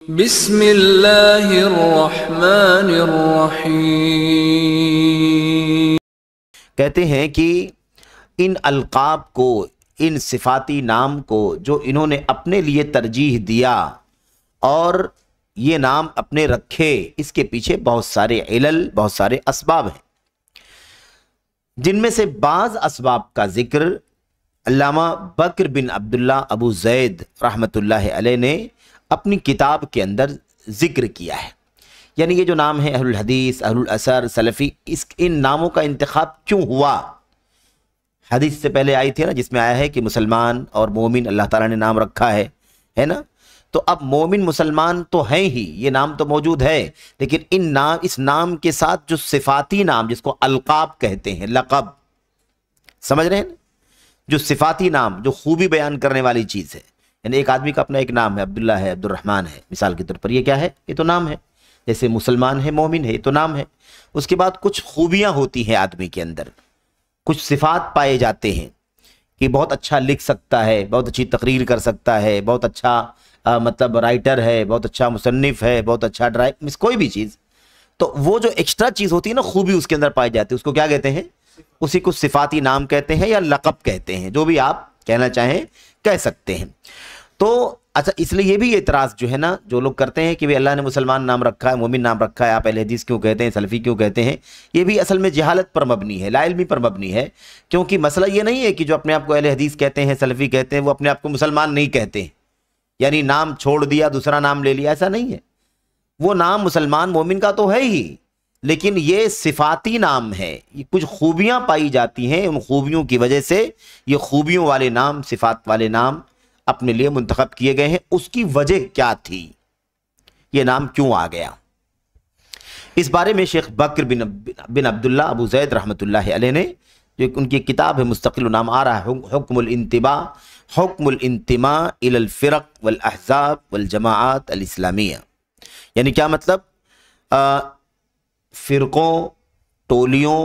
بسم اللہ الرحمن الرحیم۔ کہتے ہیں کہ ان القاب کو، ان صفاتی نام کو جو انہوں نے اپنے لیے ترجیح دیا اور یہ نام اپنے رکھے، اس کے پیچھے بہت سارے علل، بہت سارے اسباب ہیں، جن میں سے بعض اسباب کا ذکر علامہ بکر بن عبداللہ ابو زید رحمۃ اللہ علیہ نے اپنی کتاب کے اندر ذکر کیا ہے۔ یعنی یہ جو نام ہے اہل الحدیث، اہل الاثر، سلفی، ان ناموں کا انتخاب کیوں ہوا؟ حدیث سے پہلے آئی تھی نا، جس میں آیا ہے کہ مسلمان اور مومن اللہ تعالیٰ نے نام رکھا ہے نا؟ تو اب مومن مسلمان تو ہیں ہی، یہ نام تو موجود ہے، لیکن اس نام کے ساتھ جو صفاتی نام، جس کو القاب کہتے ہیں، لقب، سمجھ رہے ہیں نا؟ جو صفاتی نام، جو خوبی بیان کرنے والی چیز ہے، یعنی ایک آدمی کا اپنا ایک نام ہے، عبداللہ ہے، عبد الرحمن ہے، مثال کے طور پر، یہ کیا ہے؟ یہ تو نام ہے۔ جیسے مسلمان ہے، مومن ہے، یہ تو نام ہے۔ اس کے بعد کچھ خوبیاں ہوتی ہیں آدمی کے اندر، کچھ صفات پائے جاتے ہیں کہ بہت اچھا لکھ سکتا ہے، بہت اچھی تقریر کر سکتا ہے، بہت اچھا مطلب رائٹر ہے، بہت اچھا مصنف ہے، بہت اچھا ڈرائیو، کوئی بھی چیز، تو وہ جو ایکسٹرا چیز ہوتی ہے نا، خوبی اس کے اندر پائی جاتی ہے، اس کو کیا کہتے ہیں؟ اسی کو صفاتی نام کہتے ہیں یا لقب کہتے ہیں، جو بھی آپ کہنا چاہیں کہہ سکتے ہیں۔ تو اچھا، اس لیے یہ بھی اعتراض جو ہے نا، جو لوگ کرتے ہیں کہ اللہ نے مسلمان نام رکھا ہے، مومن نام رکھا ہے، آپ اہل حدیث کیوں کہتے ہیں، سلفی کیوں کہتے ہیں؟ یہ بھی اصل میں جہالت پر مبنی ہے، لا علمی پر مبنی ہے، کیونکہ مسئلہ یہ نہیں ہے کہ جو اپنے آپ کو اہل حدیث کہتے ہیں، سلفی کہتے ہیں، وہ اپنے آپ کو مسلمان نہیں کہتے ہیں، یعنی نام چھوڑ دیا، دوسرا نام لے لیا، ایسا نہیں ہے۔ وہ نام مسلمان مومن کا تو ہے ہی، لیکن یہ صفاتی نام ہے، یہ کچھ خوبیاں پائی جاتی ہیں، ان خوبیوں کی وجہ سے یہ خوبیوں والے نام، صفات والے نام اپنے لیے منتخب کیے گئے ہیں۔ اس کی وجہ کیا تھی؟ یہ نام کیوں آ گیا؟ اس بارے میں شیخ بکر بن عبداللہ ابو زید رحمۃ اللہ علیہ نے، جو ان کی کتاب ہے، مستقل نام آ رہا ہے، حکم الانتماء الی الفرق والاحزاب والجماعات الاسلامیہ، یعنی کیا مطلب؟ فرقوں، ٹولیوں،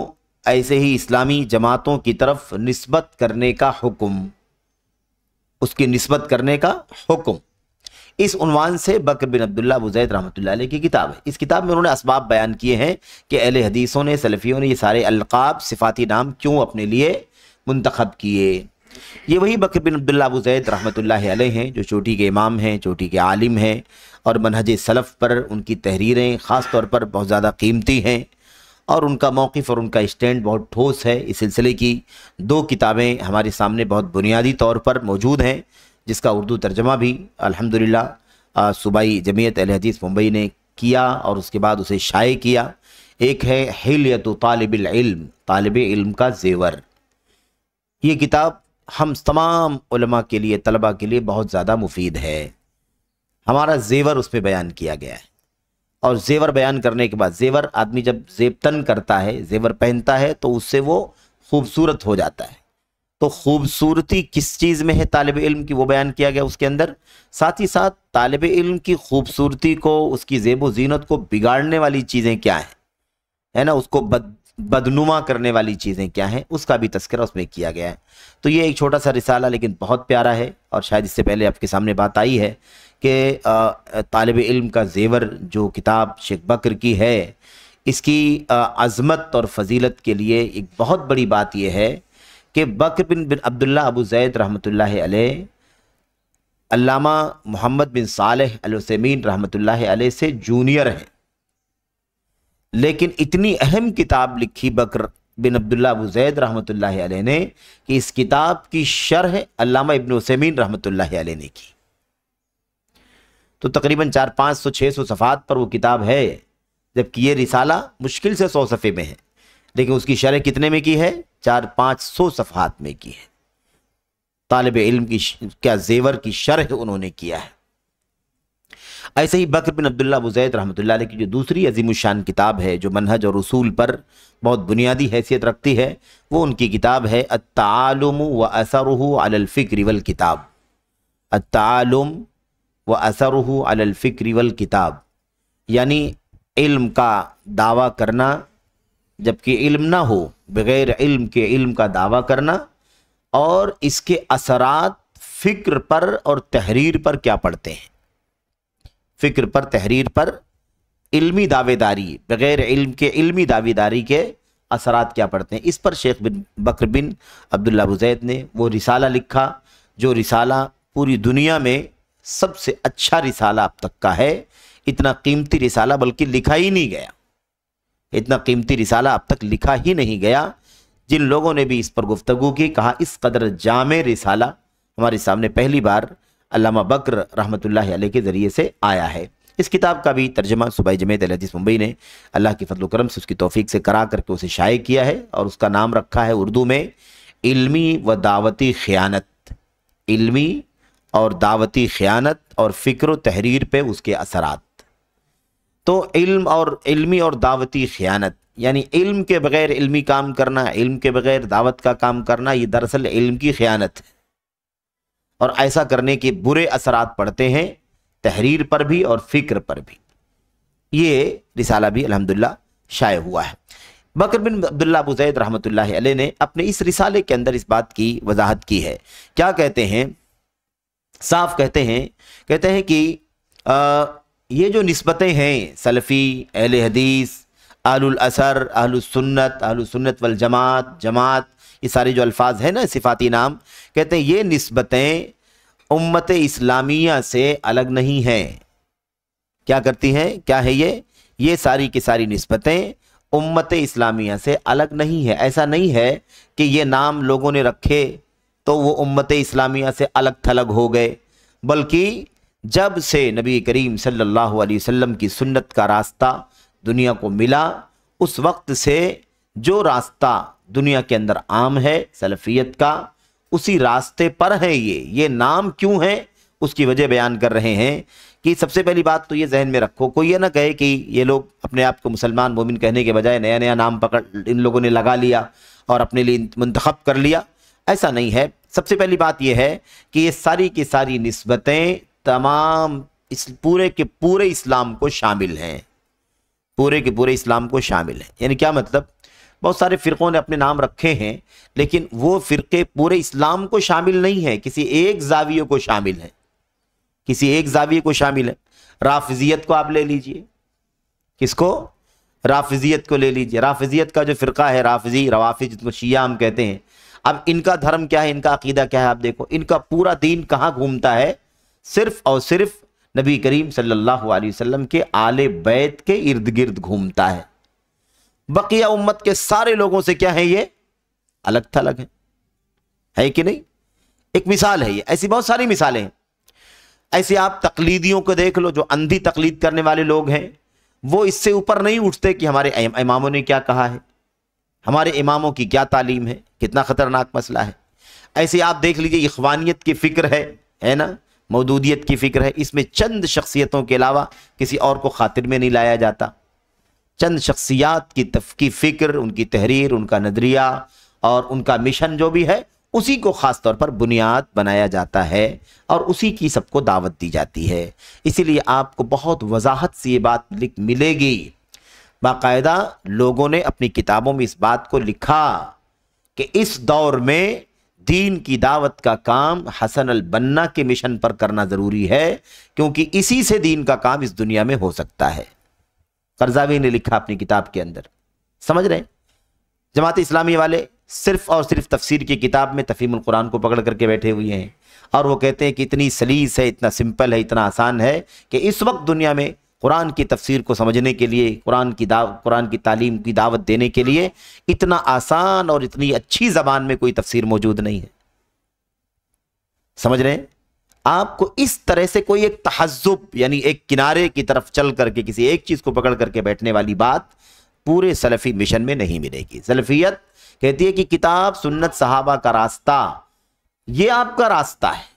ایسے ہی اسلامی جماعتوں کی طرف نسبت کرنے کا حکم، اس کی نسبت کرنے کا حکم، اس عنوان سے بکر بن عبداللہ ابو زید رحمۃ اللہ علیہ کی کتاب ہے۔ اس کتاب میں انہوں نے اسباب بیان کیے ہیں کہ اہل حدیثوں نے، سلفیوں نے یہ سارے القاب، صفاتی نام کیوں اپنے لیے منتخب کیے۔ یہ وہی بکر بن عبداللہ ابو زید رحمۃ اللہ علیہ ہیں جو چوٹی کے امام ہیں، چوٹی کے عالم ہیں، اور منہج سلف پر ان کی تحریریں خاص طور پر بہت زیادہ قیمتی ہیں، اور ان کا موقف اور ان کا اسٹینڈ بہت ٹھوس ہے۔ اس سلسلے کی 2 کتابیں ہمارے سامنے بہت بنیادی طور پر موجود ہیں، جس کا اردو ترجمہ بھی الحمدللہ صوبائی جمعیت اہل حدیث ممبئی نے کیا اور اس کے بعد اسے شائع کیا۔ ایک ہے حلیۃ طالب العلم، طالب علم کا زیور۔ یہ کتاب ہم تمام علماء کے لیے، طلباء کے لیے بہت زیادہ مفید ہے۔ ہمارا زیور اس پہ بیان کیا گیا ہے، اور زیور بیان کرنے کے بعد، زیور آدمی جب زیب تن کرتا ہے، زیور پہنتا ہے، تو اس سے وہ خوبصورت ہو جاتا ہے۔ تو خوبصورتی کس چیز میں ہے طالب علم کی، وہ بیان کیا گیا اس کے اندر۔ ساتھ ہی ساتھ طالب علم کی خوبصورتی کو، اس کی زیب و زینت کو بگاڑنے والی چیزیں کیا ہیں، ہے نا، اس کو بدنما کرنے والی چیزیں کیا ہیں، اس کا بھی تذکرہ اس میں کیا گیا ہے۔ تو یہ ایک چھوٹا سا رسالہ لیکن بہت پیارا ہے، اور شاید اس سے پہلے آپ کے سامنے بات آئی ہے کہ طالب علم کا زیور جو کتاب شیخ بکر کی ہے، اس کی عظمت اور فضیلت کے لیے ایک بہت بڑی بات یہ ہے کہ بکر بن عبداللہ ابو زید رحمۃ اللہ علیہ علامہ محمد بن صالح العثیمین رحمۃ اللہ علیہ سے جونیئر ہیں، لیکن اتنی اہم کتاب لکھی بکر بن عبداللہ ابو زید رحمۃ اللہ علیہ نے کہ اس کتاب کی شرح علامہ ابن عثیمین رحمۃ اللہ علیہ نے کی۔ تو تقریباً 400-500-600 صفحات پر وہ کتاب ہے، جبکہ یہ رسالہ مشکل سے 100 صفحے میں ہے، لیکن اس کی شرح کتنے میں کی ہے؟ 400-500 صفحات میں کی ہے۔ طالب علم کی کیا زیور کی شرح انہوں نے کیا ہے۔ ایسے ہی بکر بن عبداللہ ابو زید رحمۃ اللہ علیہ کی جو دوسری عظیم الشان کتاب ہے، جو منہج اور اصول پر بہت بنیادی حیثیت رکھتی ہے، وہ ان کی کتاب ہے التعالم واثرہ علی الفکر والکتاب۔ التعالم واثرہ علی الفکر والکتاب، یعنی علم کا دعویٰ کرنا جبکہ علم نہ ہو، بغیر علم کے علم کا دعویٰ کرنا، اور اس کے اثرات فکر پر اور تحریر پر کیا پڑتے ہیں۔ فکر پر، تحریر پر علمی دعویداری، بغیر علم کے علمی دعویداری کے اثرات کیا پڑتے ہیں، اس پر شیخ بن بکر بن عبداللہ ابو زید نے وہ رسالہ لکھا، جو رسالہ پوری دنیا میں سب سے اچھا رسالہ اب تک کا ہے۔ اتنا قیمتی رسالہ بلکہ لکھا ہی نہیں گیا، اتنا قیمتی رسالہ اب تک لکھا ہی نہیں گیا۔ جن لوگوں نے بھی اس پر گفتگو کی، کہا اس قدر جامع رسالہ ہمارے سامنے پہلی بار علامہ بکر رحمۃ اللہ علیہ کے ذریعے سے آیا ہے۔ اس کتاب کا بھی ترجمہ صوبہ جمعیت اہل حدیث ممبئی نے اللہ کی فضل و کرم سے اس کی توفیق سے کرا کر کے اسے شائع کیا ہے، اور اس کا نام رکھا ہے اردو میں علمی و دعوتی خیانت، علمی اور دعوتی خیانت اور فکر و تحریر پہ اس کے اثرات۔ تو علمی اور دعوتی خیانت یعنی علم کے بغیر علمی کام کرنا، علم کے بغیر دعوت کا کام کرنا، یہ دراصل علم کی خیانت ہے، اور ایسا کرنے کے برے اثرات پڑتے ہیں تحریر پر بھی اور فکر پر بھی۔ یہ رسالہ بھی الحمدللہ شائع ہوا ہے۔ بکر بن عبداللہ ابو زید رحمۃ اللہ علیہ نے اپنے اس رسالے کے اندر اس بات کی وضاحت کی ہے۔ کیا کہتے ہیں؟ صاف کہتے ہیں کہ یہ جو نسبتیں ہیں سلفی، اہل حدیث، اہل الاثر، اہل السنت والجماعت، جماعت، یہ سارے جو الفاظ ہیں نا صفاتی نام، کہتے ہیں یہ نسبتیں امت اسلامیہ سے الگ نہیں ہیں۔ کیا کرتی ہیں؟ کیا ہے یہ ساری کی ساری نسبتیں امت اسلامیہ سے الگ نہیں ہے۔ ایسا نہیں ہے کہ یہ نام لوگوں نے رکھے تو وہ امت اسلامیہ سے الگ تھلگ ہو گئے، بلکہ جب سے نبی کریم صلی اللہ علیہ وسلم کی سنت کا راستہ دنیا کو ملا، اس وقت سے جو راستہ دنیا کے اندر عام ہے سلفیت کا، اسی راستے پر ہے۔ یہ نام کیوں ہے اس کی وجہ بیان کر رہے ہیں کہ سب سے پہلی بات تو یہ ذہن میں رکھو، کوئی یہ نہ کہے کہ یہ لوگ اپنے آپ کو مسلمان مومن کہنے کے بجائے نیا نیا نام پکڑ ان لوگوں نے لگا لیا اور اپنے لیے منتخب کر لیا۔ ایسا نہیں ہے۔ سب سے پہلی بات یہ ہے کہ یہ ساری کی ساری نسبتیں تمام اس پورے کے پورے اسلام کو شامل ہیں، پورے کے پورے اسلام کو شامل ہیں۔ یعنی کیا مطلب؟ بہت سارے فرقوں نے اپنے نام رکھے ہیں، لیکن وہ فرقے پورے اسلام کو شامل نہیں ہیں، کسی ایک زاویے کو شامل ہیں، کسی ایک زاویے کو شامل ہے۔ رافضیت کو آپ لے لیجئے، کس کو؟ رافضیت کو لے لیجئے۔ رافضیت کا جو فرقہ ہے رافضی، روافض جس کو شیعہ ہم کہتے ہیں، اب ان کا دھرم کیا ہے، ان کا عقیدہ کیا ہے؟ آپ دیکھو ان کا پورا دین کہاں گھومتا ہے؟ صرف اور صرف نبی کریم صلی اللہ علیہ وسلم کے آل بیت کے ارد گرد گھومتا ہے۔ بقیہ امت کے سارے لوگوں سے کیا ہے؟ یہ الگ تھلگ ہے کہ نہیں؟ ایک مثال ہے یہ، ایسی بہت ساری مثالیں ہیں۔ ایسے آپ تقلیدیوں کو دیکھ لو، جو اندھی تقلید کرنے والے لوگ ہیں، وہ اس سے اوپر نہیں اٹھتے کہ ہمارے اماموں نے کیا کہا ہے، ہمارے اماموں کی کیا تعلیم ہے۔ کتنا خطرناک مسئلہ ہے۔ ایسے آپ دیکھ لیجئے اخوانیت کی فکر ہے نا، مودودیت کی فکر ہے، اس میں چند شخصیتوں کے علاوہ کسی اور کو خاطر میں نہیں لایا جاتا۔ چند شخصیات کی فکر، ان کی تحریر، ان کا نظریہ اور ان کا مشن جو بھی ہے، اسی کو خاص طور پر بنیاد بنایا جاتا ہے اور اسی کی سب کو دعوت دی جاتی ہے۔ اسی لیے آپ کو بہت وضاحت سے یہ بات ملے گی، باقاعدہ لوگوں نے اپنی کتابوں میں اس بات کو لکھا کہ اس دور میں دین کی دعوت کا کام حسن البنا کے مشن پر کرنا ضروری ہے، کیونکہ اسی سے دین کا کام اس دنیا میں ہو سکتا ہے۔ قرضاوی نے لکھا اپنی کتاب کے اندر، سمجھ رہے ہیں؟ جماعت اسلامی والے صرف اور صرف تفسیر کی کتاب میں تفہیم القرآن کو پکڑ کر کے بیٹھے ہوئے ہیں، اور وہ کہتے ہیں کہ اتنی سلیس ہے، اتنا سمپل ہے، اتنا آسان ہے کہ اس وقت دنیا میں قرآن کی تفسیر کو سمجھنے کے لیے، قرآن کی تعلیم کی دعوت دینے کے لیے اتنا آسان اور اتنی اچھی زبان میں کوئی تفسیر موجود نہیں ہے۔ سمجھ رہے ہیں؟ آپ کو اس طرح سے کوئی ایک تحزب یعنی ایک کنارے کی طرف چل کر کے کسی ایک چیز کو پکڑ کر کے بیٹھنے والی بات پورے سلفی مشن میں نہیں ملے گی۔ سلفیت کہتی ہے کہ کتاب، سنت، صحابہ کا راستہ یہ آپ کا راستہ ہے۔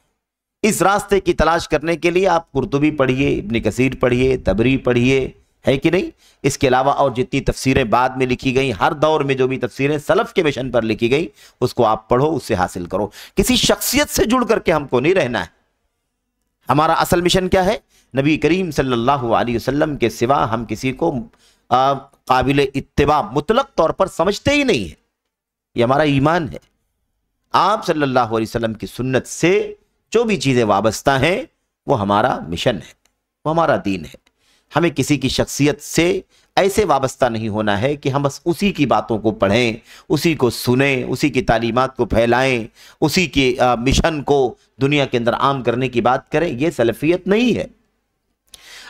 اس راستے کی تلاش کرنے کے لیے آپ قرطبی پڑھیے، ابن کثیر پڑھیے، تبری پڑھیے، ہے کہ نہیں؟ اس کے علاوہ اور جتنی تفسیریں بعد میں لکھی گئیں، ہر دور میں جو بھی تفسیریں سلف کے مشن پر لکھی گئیں، اس کو آپ پڑھو، اس سے حاصل کرو۔ کسی شخصیت سے جڑ کر کے ہم کو نہیں رہنا ہے۔ ہمارا اصل مشن کیا ہے؟ نبی کریم صلی اللہ علیہ وسلم کے سوا ہم کسی کو قابل اتباع مطلق طور پر سمجھتے ہی نہیں ہیں۔ یہ ہمارا ایمان ہے۔ آپ صلی اللہ علیہ وسلم کی سنت سے جو بھی چیزیں وابستہ ہیں وہ ہمارا مشن ہے۔ وہ ہمارا دین ہے. ہمیں کسی کی شخصیت سے ایسے وابستہ نہیں ہونا ہے کہ ہم بس اسی کی باتوں کو پڑھیں، اسی کو سنیں، اسی کی تعلیمات کو پھیلائیں، اسی کے مشن کو دنیا کے اندر عام کرنے کی بات کریں. یہ سلفیت نہیں ہے.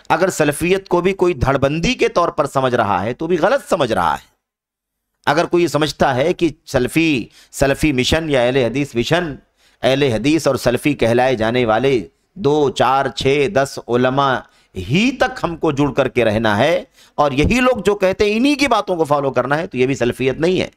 اگر سلفیت کو بھی کوئی دھڑبندی کے طور پر سمجھ رہا ہے تو بھی غلط سمجھ رہا ہے. اگر کوئی یہ سمجھتا ہے کہ سلفی مشن یا اہل حدیث مشن، اہل حدیث اور سلفی کہلائے جانے والے 2 4 6 10 علماء ہی تک ہم کو جڑ کر کے رہنا ہے اور یہی لوگ جو کہتے ہیں انہی کی باتوں کو فالو کرنا ہے، تو یہ بھی سلفیت نہیں ہے.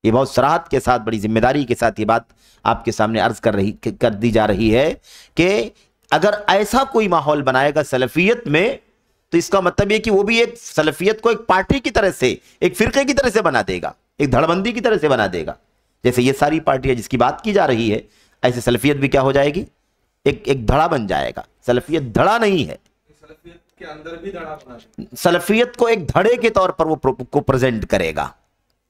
یہ بہت صراحت کے ساتھ، بڑی ذمہ داری کے ساتھ یہ بات آپ کے سامنے عرض کر دی جا رہی ہے کہ اگر ایسا کوئی ماحول بنائے گا سلفیت میں تو اس کا مطلب یہ کہ وہ بھی ایک سلفیت کو ایک پارٹی کی طرح سے، ایک فرقے کی طرح سے بنا دے گا، ایک دھڑبندی کی طرح سے بنا دے گا. جیسے یہ ساری پارٹیاں جس کی بات کی جا رہی ہے، ایسے سلفیت بھی کیا ہو جائے گی؟ ایک دھڑا بن جائے گا. سلفیت دھڑا نہیں ہے. سلفیت کے اندر بھی دھڑا بنا ہے. سلفیت کو ایک دھڑے کے طور پر وہ کو پریزنٹ کرے گا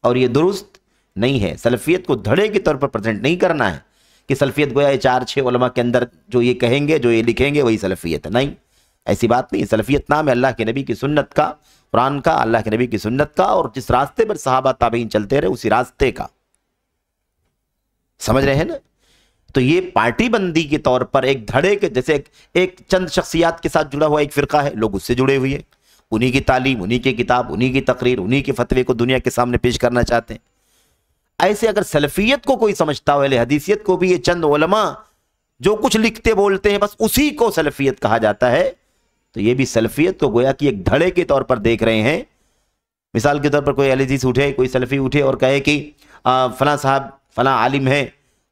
اور یہ درست نہیں ہے. سلفیت کو دھڑے کے طور پر پریزنٹ نہیں کرنا ہے کہ سلفیت گویا 4 6 علماء کے اندر جو یہ کہیں گے، جو یہ لکھیں گے، وہی سلفیت ہے. نہیں، ایسی بات نہیں. سلفیت نام ہے اللہ کے نبی کی سنت کا، قرآن کا، اللہ کے نبی کی سنت کا، اور جس راستے پر صحابہ تابعین چلتے رہے اسی راستے کا. سمجھ رہے ہیں نا؟ تو یہ پارٹی بندی کے طور پر ایک دھڑے کے جیسے ایک چند شخصیات کے ساتھ جڑا ہوا ایک فرقہ ہے، لوگ اس سے جڑے ہوئے ہیں، انہی کی تعلیم، انہی کی کتاب، انہی کی تقریر، انہی کے فتوے کو دنیا کے سامنے پیش کرنا چاہتے ہیں. ایسے اگر سلفیت کو کوئی سمجھتا ہو، اہل حدیثیت کو بھی یہ چند علماء جو کچھ لکھتے بولتے ہیں بس اسی کو سلفیت کہا جاتا ہے، تو یہ بھی سلفیت کو گویا کہ ایک دھڑے کے طور پر دیکھ رہے ہیں. مثال کے طور پر کوئی اہل حدیث اٹھے، کوئی سلفی اٹھے اور کہے کہ فلاں صاحب فلاں عالم ہے،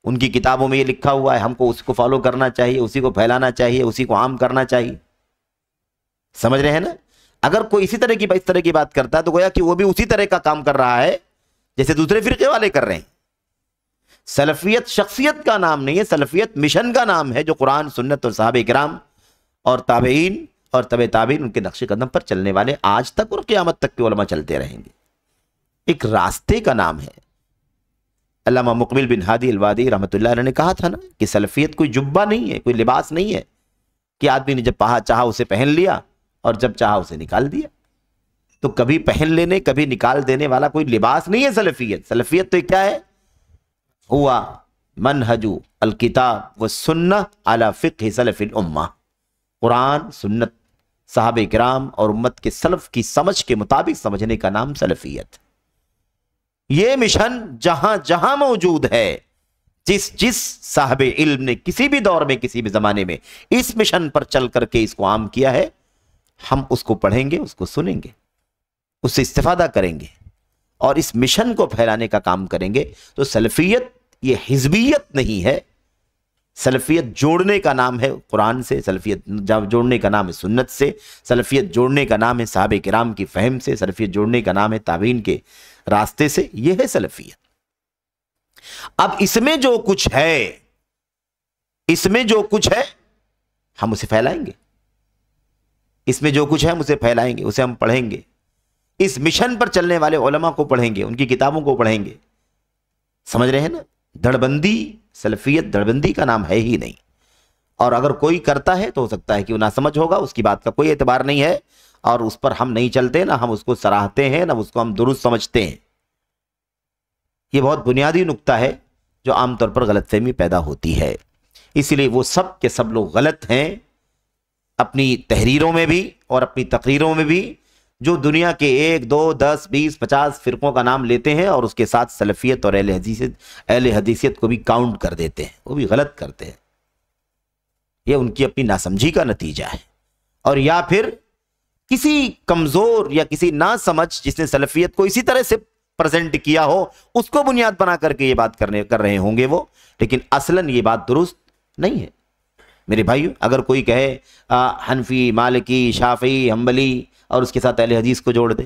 ان کی کتابوں میں یہ لکھا ہوا ہے، ہم کو اس کو فالو کرنا چاہیے، اسی کو پھیلانا چاہیے، اسی کو عام کرنا چاہیے. سمجھ رہے ہیں نا؟ اگر کوئی اس طرح کی بات کرتا ہے تو گویا کہ وہ بھی اسی طرح کا کام کر رہا ہے جیسے دوسرے فرقے والے کر رہے ہیں. سلفیت شخصیت کا نام نہیں ہے، سلفیت مشن کا نام ہے، جو قرآن، سنت اور صحابہ کرام اور تابعین اور تبع تابعین ان کے نقش قدم پر چلنے والے آج تک اور قیامت تک کے علماء چلتے رہیں گے. ایک راستے کا نام ہے. علامہ مقبل بن ہادی الوادی رحمۃ اللہ علیہ نے کہا تھا نا کہ سلفیت کوئی جبہ نہیں ہے، کوئی لباس نہیں ہے کہ آدمی نے جب چاہا اسے پہن لیا اور جب چاہا اسے نکال دیا. تو کبھی پہن لینے کبھی نکال دینے والا کوئی لباس نہیں ہے سلفیت. سلفیت تو کیا ہے؟ ہوا منہج الکتاب والسنہ علی فقہ سلف الامہ. قرآن، سنت، صحابہ کرام اور امت کے سلف کی سمجھ کے مطابق سمجھنے کا نام سلفیت. یہ مشن جہاں جہاں موجود ہے، جس صاحب علم نے کسی بھی دور میں کسی بھی زمانے میں اس مشن پر چل کر کے اس کو عام کیا ہے، ہم اس کو پڑھیں گے، اس کو سنیں گے، اس سے استفادہ کریں گے اور اس مشن کو پھیلانے کا کام کریں گے. تو سلفیت یہ حزبیت نہیں ہے. سلفیت جوڑنے کا نام ہے قرآن سے، سلفیت جوڑنے کا نام ہے سنت سے، سلفیت جوڑنے کا نام ہے صحابہ کرام کی فہم سے، سلفیت جوڑنے کا نام ہے تابعین کے راستے سے. یہ ہے سلفیت. اب اس میں جو کچھ ہے ہم اسے پھیلائیں گے. اس میں جو کچھ ہے ہم اسے پھیلائیں گے، اسے ہم پڑھیں گے. اس مشن پر چلنے والے علماء کو پڑھیں گے، ان کی کتابوں کو پڑھیں گے. سمجھ رہے ہیں نا؟ دھڑبندی، سلفیت دھڑبندی کا نام ہے ہی نہیں. اور اگر کوئی کرتا ہے تو ہو سکتا ہے کہ وہ ناسمجھ ہوگا، اس کی بات کا کوئی اعتبار نہیں ہے اور اس پر ہم نہیں چلتے، نہ ہم اس کو سراہتے ہیں، نہ اس کو ہم درست سمجھتے ہیں. یہ بہت بنیادی نقطہ ہے جو عام طور پر غلط فہمی پیدا ہوتی ہے. اس لیے وہ سب کے سب لوگ غلط ہیں، اپنی تحریروں میں بھی اور اپنی تقریروں میں بھی، جو دنیا کے 1 2 10 20 50 فرقوں کا نام لیتے ہیں اور اس کے ساتھ سلفیت اور اہل حدیثیت کو بھی کاؤنٹ کر دیتے ہیں. وہ بھی غلط کرتے ہیں. یہ ان کی اپنی ناسمجھی کا نتیجہ ہے. اور یا پھر کسی کمزور یا کسی ناسمجھ جس نے سلفیت کو اسی طرح سے پریزنٹ کیا ہو، اس کو بنیاد بنا کر کے یہ بات کر رہے ہوں گے وہ، لیکن اصلاً یہ بات درست نہیں ہے. میرے بھائیو، اگر کوئی کہے حنفی، مالکی، شافعی، حنبلی اور اس کے ساتھ اہل حدیث کو جوڑ دے،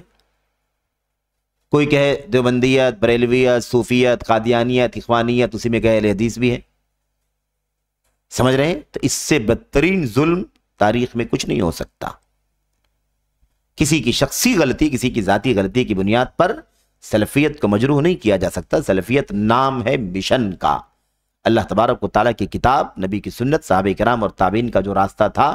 کوئی کہے دیوبندیت، بریلویت، صوفیت، قادیانیت، اخوانیت، اسی میں کہے اہل حدیث بھی ہے. سمجھ رہے ہیں؟ تو اس سے بدترین ظلم تاریخ میں کچھ نہیں ہو سکتا. کسی کی شخصی غلطی، کسی کی ذاتی غلطی کی بنیاد پر سلفیت کو مجروح نہیں کیا جا سکتا. سلفیت نام ہے مشن کا. اللہ تبارک و تعالیٰ کی کتاب، نبی کی سنت، صحابہ کرام اور تابعین کا جو راستہ تھا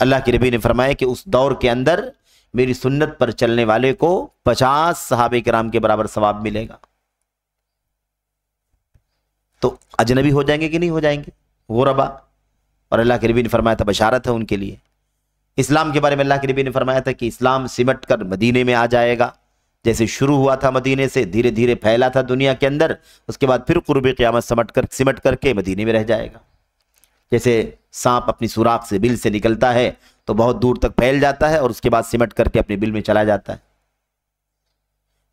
اللہ کے نبی نے فرمایا کہ اس دور کے اندر میری سنت پر چلنے والے کو 50 صحابہ کرام کے برابر ثواب ملے گا. تو اجنبی ہو جائیں گے کہ نہیں ہو جائیں گے غربا؟ اور اللہ کے نبی نے فرمایا تھا بشارت ہے ان کے لیے. اسلام کے بارے میں اللہ کے نبی نے فرمایا تھا کہ اسلام سمٹ کر مدینے میں آ جائے گا. جیسے شروع ہوا تھا مدینے سے، دھیرے دھیرے پھیلا تھا دنیا کے اندر، اس کے بعد پھر قرب قیامت سمٹ کر کے مدینے میں رہ جائے گا. جیسے سانپ اپنی سوراخ سے بل سے نکلتا ہے تو بہت دور تک پھیل جاتا ہے اور اس کے بعد سمٹ کر کے اپنے بل میں چلا جاتا ہے.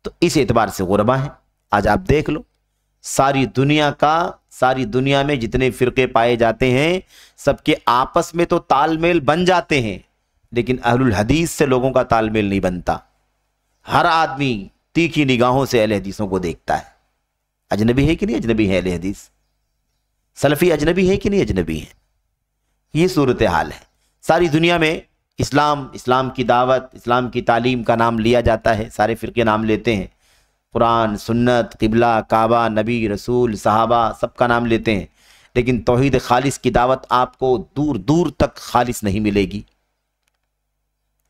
تو اس اعتبار سے غربا ہیں. آج آپ دیکھ لو ساری دنیا میں جتنے فرقے پائے جاتے ہیں سب کے آپس میں تو تال میل بن جاتے ہیں، لیکن اہل الحدیث سے لوگوں کا تال میل نہیں بنتا. ہر آدمی تیکھی نگاہوں سے اہل حدیثوں کو دیکھتا ہے. اجنبی ہے کہ نہیں اجنبی ہے اہل حدیث؟ سلفی اجنبی ہے کہ نہیں اجنبی ہے؟ یہ صورتحال ہے. ساری دنیا میں اسلام کی دعوت، اسلام کی تعلیم کا نام لیا جاتا ہے، سارے فرقے نام لیتے ہیں، قرآن، سنت، قبلہ، کعبہ، نبی، رسول، صحابہ سب کا نام لیتے ہیں، لیکن توحید خالص کی دعوت آپ کو دور دور تک خالص نہیں ملے گی.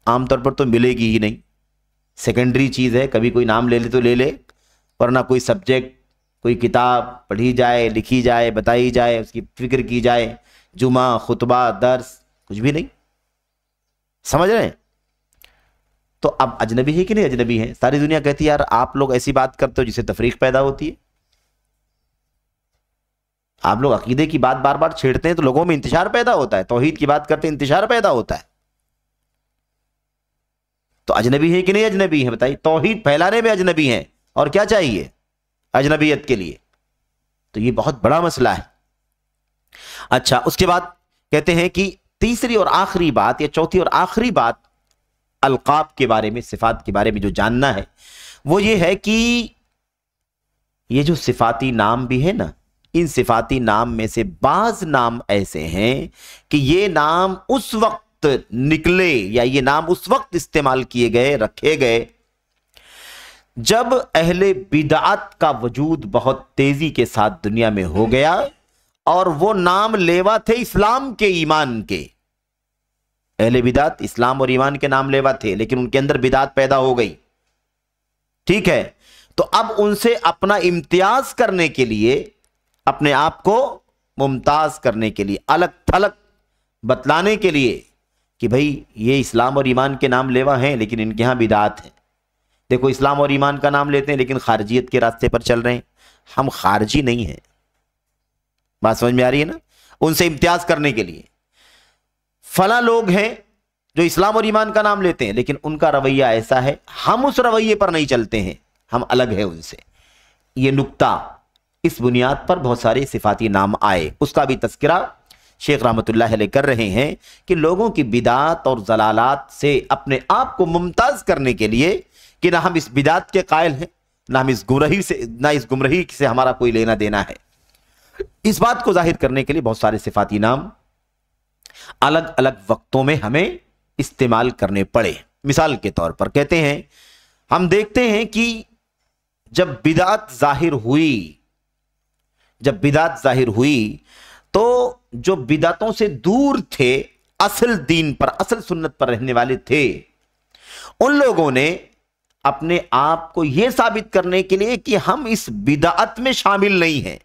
عام طور پر تو ملے گی ہی نہیں، سیکنڈری چیز ہے. کبھی کوئی نام لے لے تو لے لے، ورنہ کوئی سبجیکٹ، کوئی کتاب پڑھی جائے، لکھی جائے، بتائی جائے، اس کی فکر کی جائے، جمعہ، خطبہ، درس، کچھ بھی نہیں. سمجھ رہے ہیں؟ تو اب اجنبی ہے کہ نہیں اجنبی ہیں؟ ساری دنیا کہتی ہے یار آپ لوگ ایسی بات کرتے ہو جس سے تفریق پیدا ہوتی ہے. آپ لوگ عقیدے کی بات بار بار چھیڑتے ہیں تو لوگوں میں انتشار پیدا ہوتا ہے. توحید کی بات کرتے ہیں انتشار پیدا ہوتا ہے. تو اجنبی ہے کہ نہیں اجنبی ہیں؟ بتائیے. توحید پھیلانے میں اجنبی ہیں، اور کیا چاہیے اجنبیت کے لیے؟ تو یہ بہت بڑا مسئلہ ہے. اچھا، اس کے بعد کہتے ہیں کہ تیسری اور آخری بات یا چوتھی اور آخری بات القاب کے بارے میں، صفات کے بارے میں جو جاننا ہے وہ یہ ہے کہ یہ جو صفاتی نام بھی ہے نا، ان صفاتی نام میں سے بعض نام ایسے ہیں کہ یہ نام اس وقت نکلے یا یہ نام اس وقت استعمال کیے گئے، رکھے گئے جب اہل بدعت کا وجود بہت تیزی کے ساتھ دنیا میں ہو گیا، اور وہ نام لیوا تھے اسلام کے، ایمان کے. اہل بدعت اسلام اور ایمان کے نام لیوا تھے، لیکن ان کے اندر بدعت پیدا ہو گئی. ٹھیک ہے، تو اب ان سے اپنا امتیاز کرنے کے لیے، اپنے آپ کو ممتاز کرنے کے لیے، الگ تھلگ بتلانے کے لیے کہ بھئی یہ اسلام اور ایمان کے نام لیوا ہیں لیکن ان کے ہاں بدعت ہے. دیکھو اسلام اور ایمان کا نام لیتے ہیں لیکن خارجیت کے راستے پر چل رہے ہیں. ہم خارجی نہیں ہیں. بات سمجھ میں آ رہی ہے نا؟ ان سے امتیاز کرنے کے لیے فلاں لوگ ہیں جو اسلام اور ایمان کا نام لیتے ہیں لیکن ان کا رویہ ایسا ہے، ہم اس رویے پر نہیں چلتے ہیں، ہم الگ ہیں ان سے. یہ نکتہ، اس بنیاد پر بہت سارے صفاتی نام آئے. اس کا بھی تذکرہ شیخ رحمت اللہ علیہ کر رہے ہیں کہ لوگوں کی بدعات اور ضلالات سے اپنے آپ کو ممتاز کرنے کے لیے کہ نہ ہم اس بدعت کے قائل ہیں، نہ ہم اس گمراہی سے ہمارا کوئی لینا دینا ہے. اس بات کو ظاہر کرنے کے لیے بہت سارے صفاتی نام الگ الگ وقتوں میں ہمیں استعمال کرنے پڑے. مثال کے طور پر کہتے ہیں، ہم دیکھتے ہیں کہ جب بدعت ظاہر ہوئی تو جو بدعتوں سے دور تھے، اصل دین پر، اصل سنت پر رہنے والے تھے، ان لوگوں نے اپنے آپ کو یہ ثابت کرنے کے لیے کہ ہم اس بدعت میں شامل نہیں ہیں،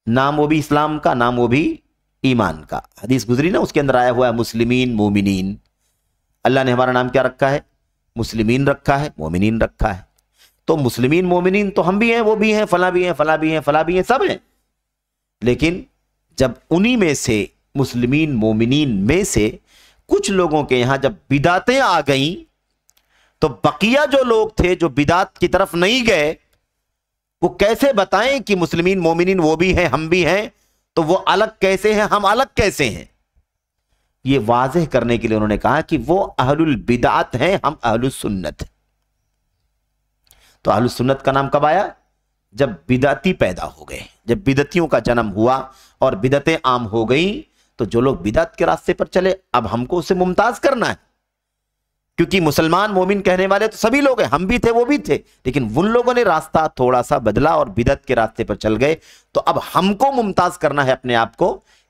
نام وہ بھی اسلام کا، نام وہ بھی ایمان کا. حدیث گزری نا، اس کے اندر آیا ہوا ہے مسلمین مومنین. اللہ نے ہمارا نام کیا رکھا ہے؟ مسلمین رکھا ہے، مومنین رکھا ہے. تو مسلمین مومنین تو ہم بھی ہیں، وہ بھی ہیں، فلاں بھی ہیں، فلاں بھی ہیں، فلاں بھی ہیں، سب ہیں. لیکن جب انہی میں سے، مسلمین مومنین میں سے کچھ لوگوں کے یہاں جب بدعتیں آ گئیں تو بقیہ جو لوگ تھے جو بدعت کی طرف نہیں گئے، وہ کیسے بتائیں کہ مسلمین مومنین وہ بھی ہیں، ہم بھی ہیں، تو وہ الگ کیسے ہیں، ہم الگ کیسے ہیں؟ یہ واضح کرنے کے لیے انہوں نے کہا کہ وہ اہل البدعت ہیں، ہم اہل السنت. تو اہل السنت کا نام کب آیا؟ جب بدعتی پیدا ہو گئے، جب بدعتیوں کا جنم ہوا اور بدعتیں عام ہو گئیں، تو جو لوگ بدعت کے راستے پر چلے، اب ہم کو اسے ممتاز کرنا ہے. کیونکہ مسلمان مومن کہنے والے تو سبھی لوگ ہیں، ہم بھی تھے، وہ بھی تھے، لیکن ان لوگوں نے راستہ تھوڑا سا بدلا اور بدعت کے راستے پر چل گئے. تو اب ہم کو ممتاز کرنا ہے اپنے آپ کو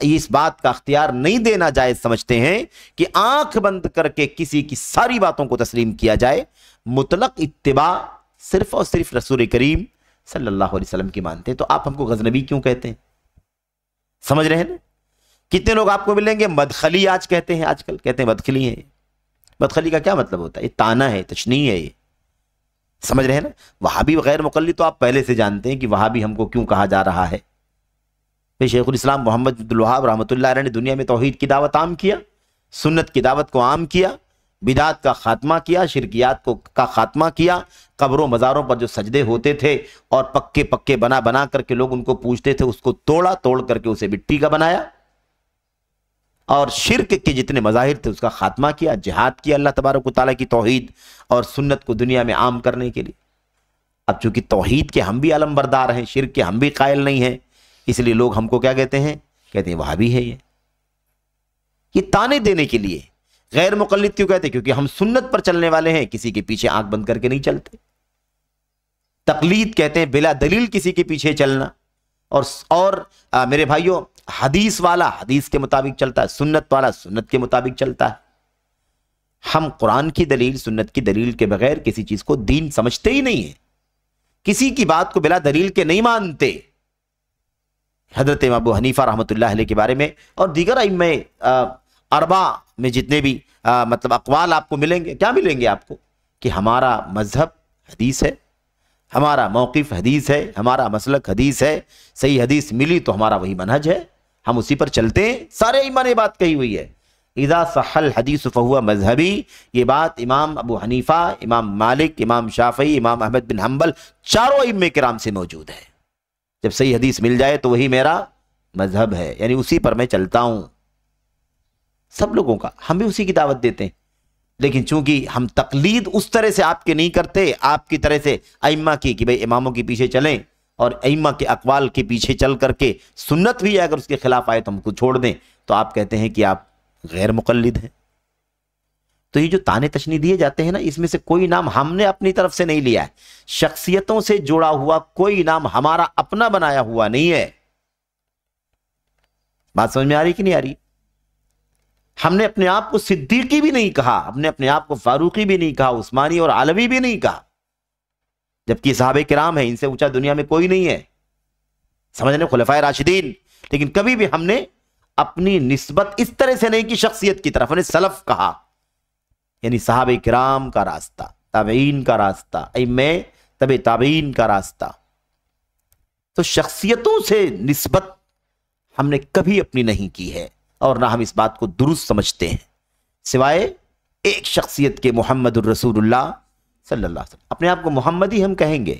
اس بات کا اختیار نہیں دینا جائز سمجھتے ہیں کہ آنکھ بند کر کے کسی کی ساری باتوں کو تسلیم کیا جائے. مطلق اتباع صرف اور صرف رسول کریم صلی اللہ علیہ وسلم کی مانتے ہیں. تو آپ ہم کو غزنبی کیوں کہتے ہیں؟ سمجھ رہے ہیں نا؟ کتنے لوگ آپ کو ملیں گے مدخلی آج کہتے ہیں، آج کل کہتے ہیں مدخلی ہیں. مدخلی کا کیا مطلب ہوتا ہے؟ یہ تانا ہے، تشنیع ہے. یہ سمجھ رہے ہیں نا؟ وہابی غیر مقلد تو آپ پہلے سے جانتے ہیں کہ وہابی ہم کو کیوں کہا جا رہا ہے. شیخ الاسلام محمد عبد الوہاب رحمۃ اللہ علیہ نے دنیا میں توحید کی دعوت عام کیا، سنت کی دعوت کو عام کیا، بدعات کا خاتمہ کیا، شرکیات کا خاتمہ کیا. قبروں مزاروں پر جو سجدے ہوتے تھے اور پکے پکے بنا بنا کر کے لوگ ان کو پوجتے تھے، اس کو توڑ کر کے اسے مٹی کا بنایا، اور شرک کے جتنے مظاہر تھے اس کا خاتمہ کیا. جہاد کیا اللہ تبارک و تعالیٰ کی توحید اور سنت کو دنیا میں عام کرنے کے لیے. اب چونکہ توحید کے ہم بھی علم بردار ہیں، شرک کے ہم بھی قائل نہیں ہیں، اس لیے لوگ ہم کو کیا کہتے ہیں وہابی ہے. یہ تانے دینے کے لیے. غیر مقلد کیوں کہتے ہیں؟ کیونکہ ہم سنت پر چلنے والے ہیں، کسی کے پیچھے آنکھ بند کر کے نہیں چلتے. تقلید کہتے ہیں بلا دلیل کسی کے پیچھے چلنا. اور میرے بھائیوں، حدیث والا حدیث کے مطابق چلتا ہے، سنت والا سنت کے مطابق چلتا ہے. ہم قرآن کی دلیل سنت کی دلیل کے بغیر کسی چیز کو دین سمجھتے ہی نہیں ہیں، کسی کی بات کو بلا دلیل کے نہیں مانتے. حضرت ابو حنیفہ رحمۃ اللہ علیہ کے بارے میں اور دیگر ائمہ اربع میں جتنے بھی مطلب اقوال آپ کو ملیں گے، کیا ملیں گے آپ کو؟ کہ ہمارا مذہب حدیث ہے، ہمارا موقف حدیث ہے، ہمارا مسلک حدیث ہے. صحیح حدیث ملی تو ہمارا وہی منہج ہے، ہم اسی پر چلتے ہیں. سارے ائمہ نے بات کہی ہوئی ہے، اذا صح الحدیث فہو مذہبی. یہ بات امام ابو حنیفہ، امام مالک، امام شافعی، امام احمد بن حنبل، چاروں ائمہ کرام سے موجود ہے. جب صحیح حدیث مل جائے تو وہی میرا مذہب ہے، یعنی اسی پر میں چلتا ہوں. سب لوگوں کا ہم بھی اسی کی دعوت دیتے ہیں. لیکن چونکہ ہم تقلید اس طرح سے آپ کے نہیں کرتے، آپ کی طرح سے ائمہ کی، کہ بھئی اماموں کے پیچھے چلیں اور ائمہ کے اقوال کے پیچھے چل کر کے سنت بھی اگر اس کے خلاف آئے تو ہم کو چھوڑ دیں، تو آپ کہتے ہیں کہ آپ غیر مقلد ہیں. تو یہ جو تانے تشنیع دیے جاتے ہیں نا، اس میں سے کوئی نام ہم نے اپنی طرف سے نہیں لیا ہے. شخصیتوں سے جڑا ہوا کوئی نام ہمارا اپنا بنایا ہوا نہیں ہے. بات سمجھ میں آ رہی کہ نہیں آ رہی؟ ہم نے اپنے آپ کو صدیقی بھی نہیں کہا، ہم نے اپنے آپ کو فاروقی بھی نہیں کہا، عثمانی اور علوی بھی نہیں کہا، جبکہ صحابہ کرام ہیں، ان سے اونچا دنیا میں کوئی نہیں ہے. سمجھ لیں، خلفائے راشدین. لیکن کبھی بھی ہم نے اپنی نسبت اس طرح سے نہیں کی شخصیت کی طرف، ہم نے سلف کہا، یعنی صحابہ کرام کا راستہ، تابعین کا راستہ، ائمہ تبع تابعین کا راستہ. تو شخصیتوں سے نسبت ہم نے کبھی اپنی نہیں کی ہے، اور نہ ہم اس بات کو درست سمجھتے ہیں، سوائے ایک شخصیت کے، محمد الرسول اللہ صلی اللہ علیہ وسلم. اپنے آپ کو محمدی ہم کہیں گے.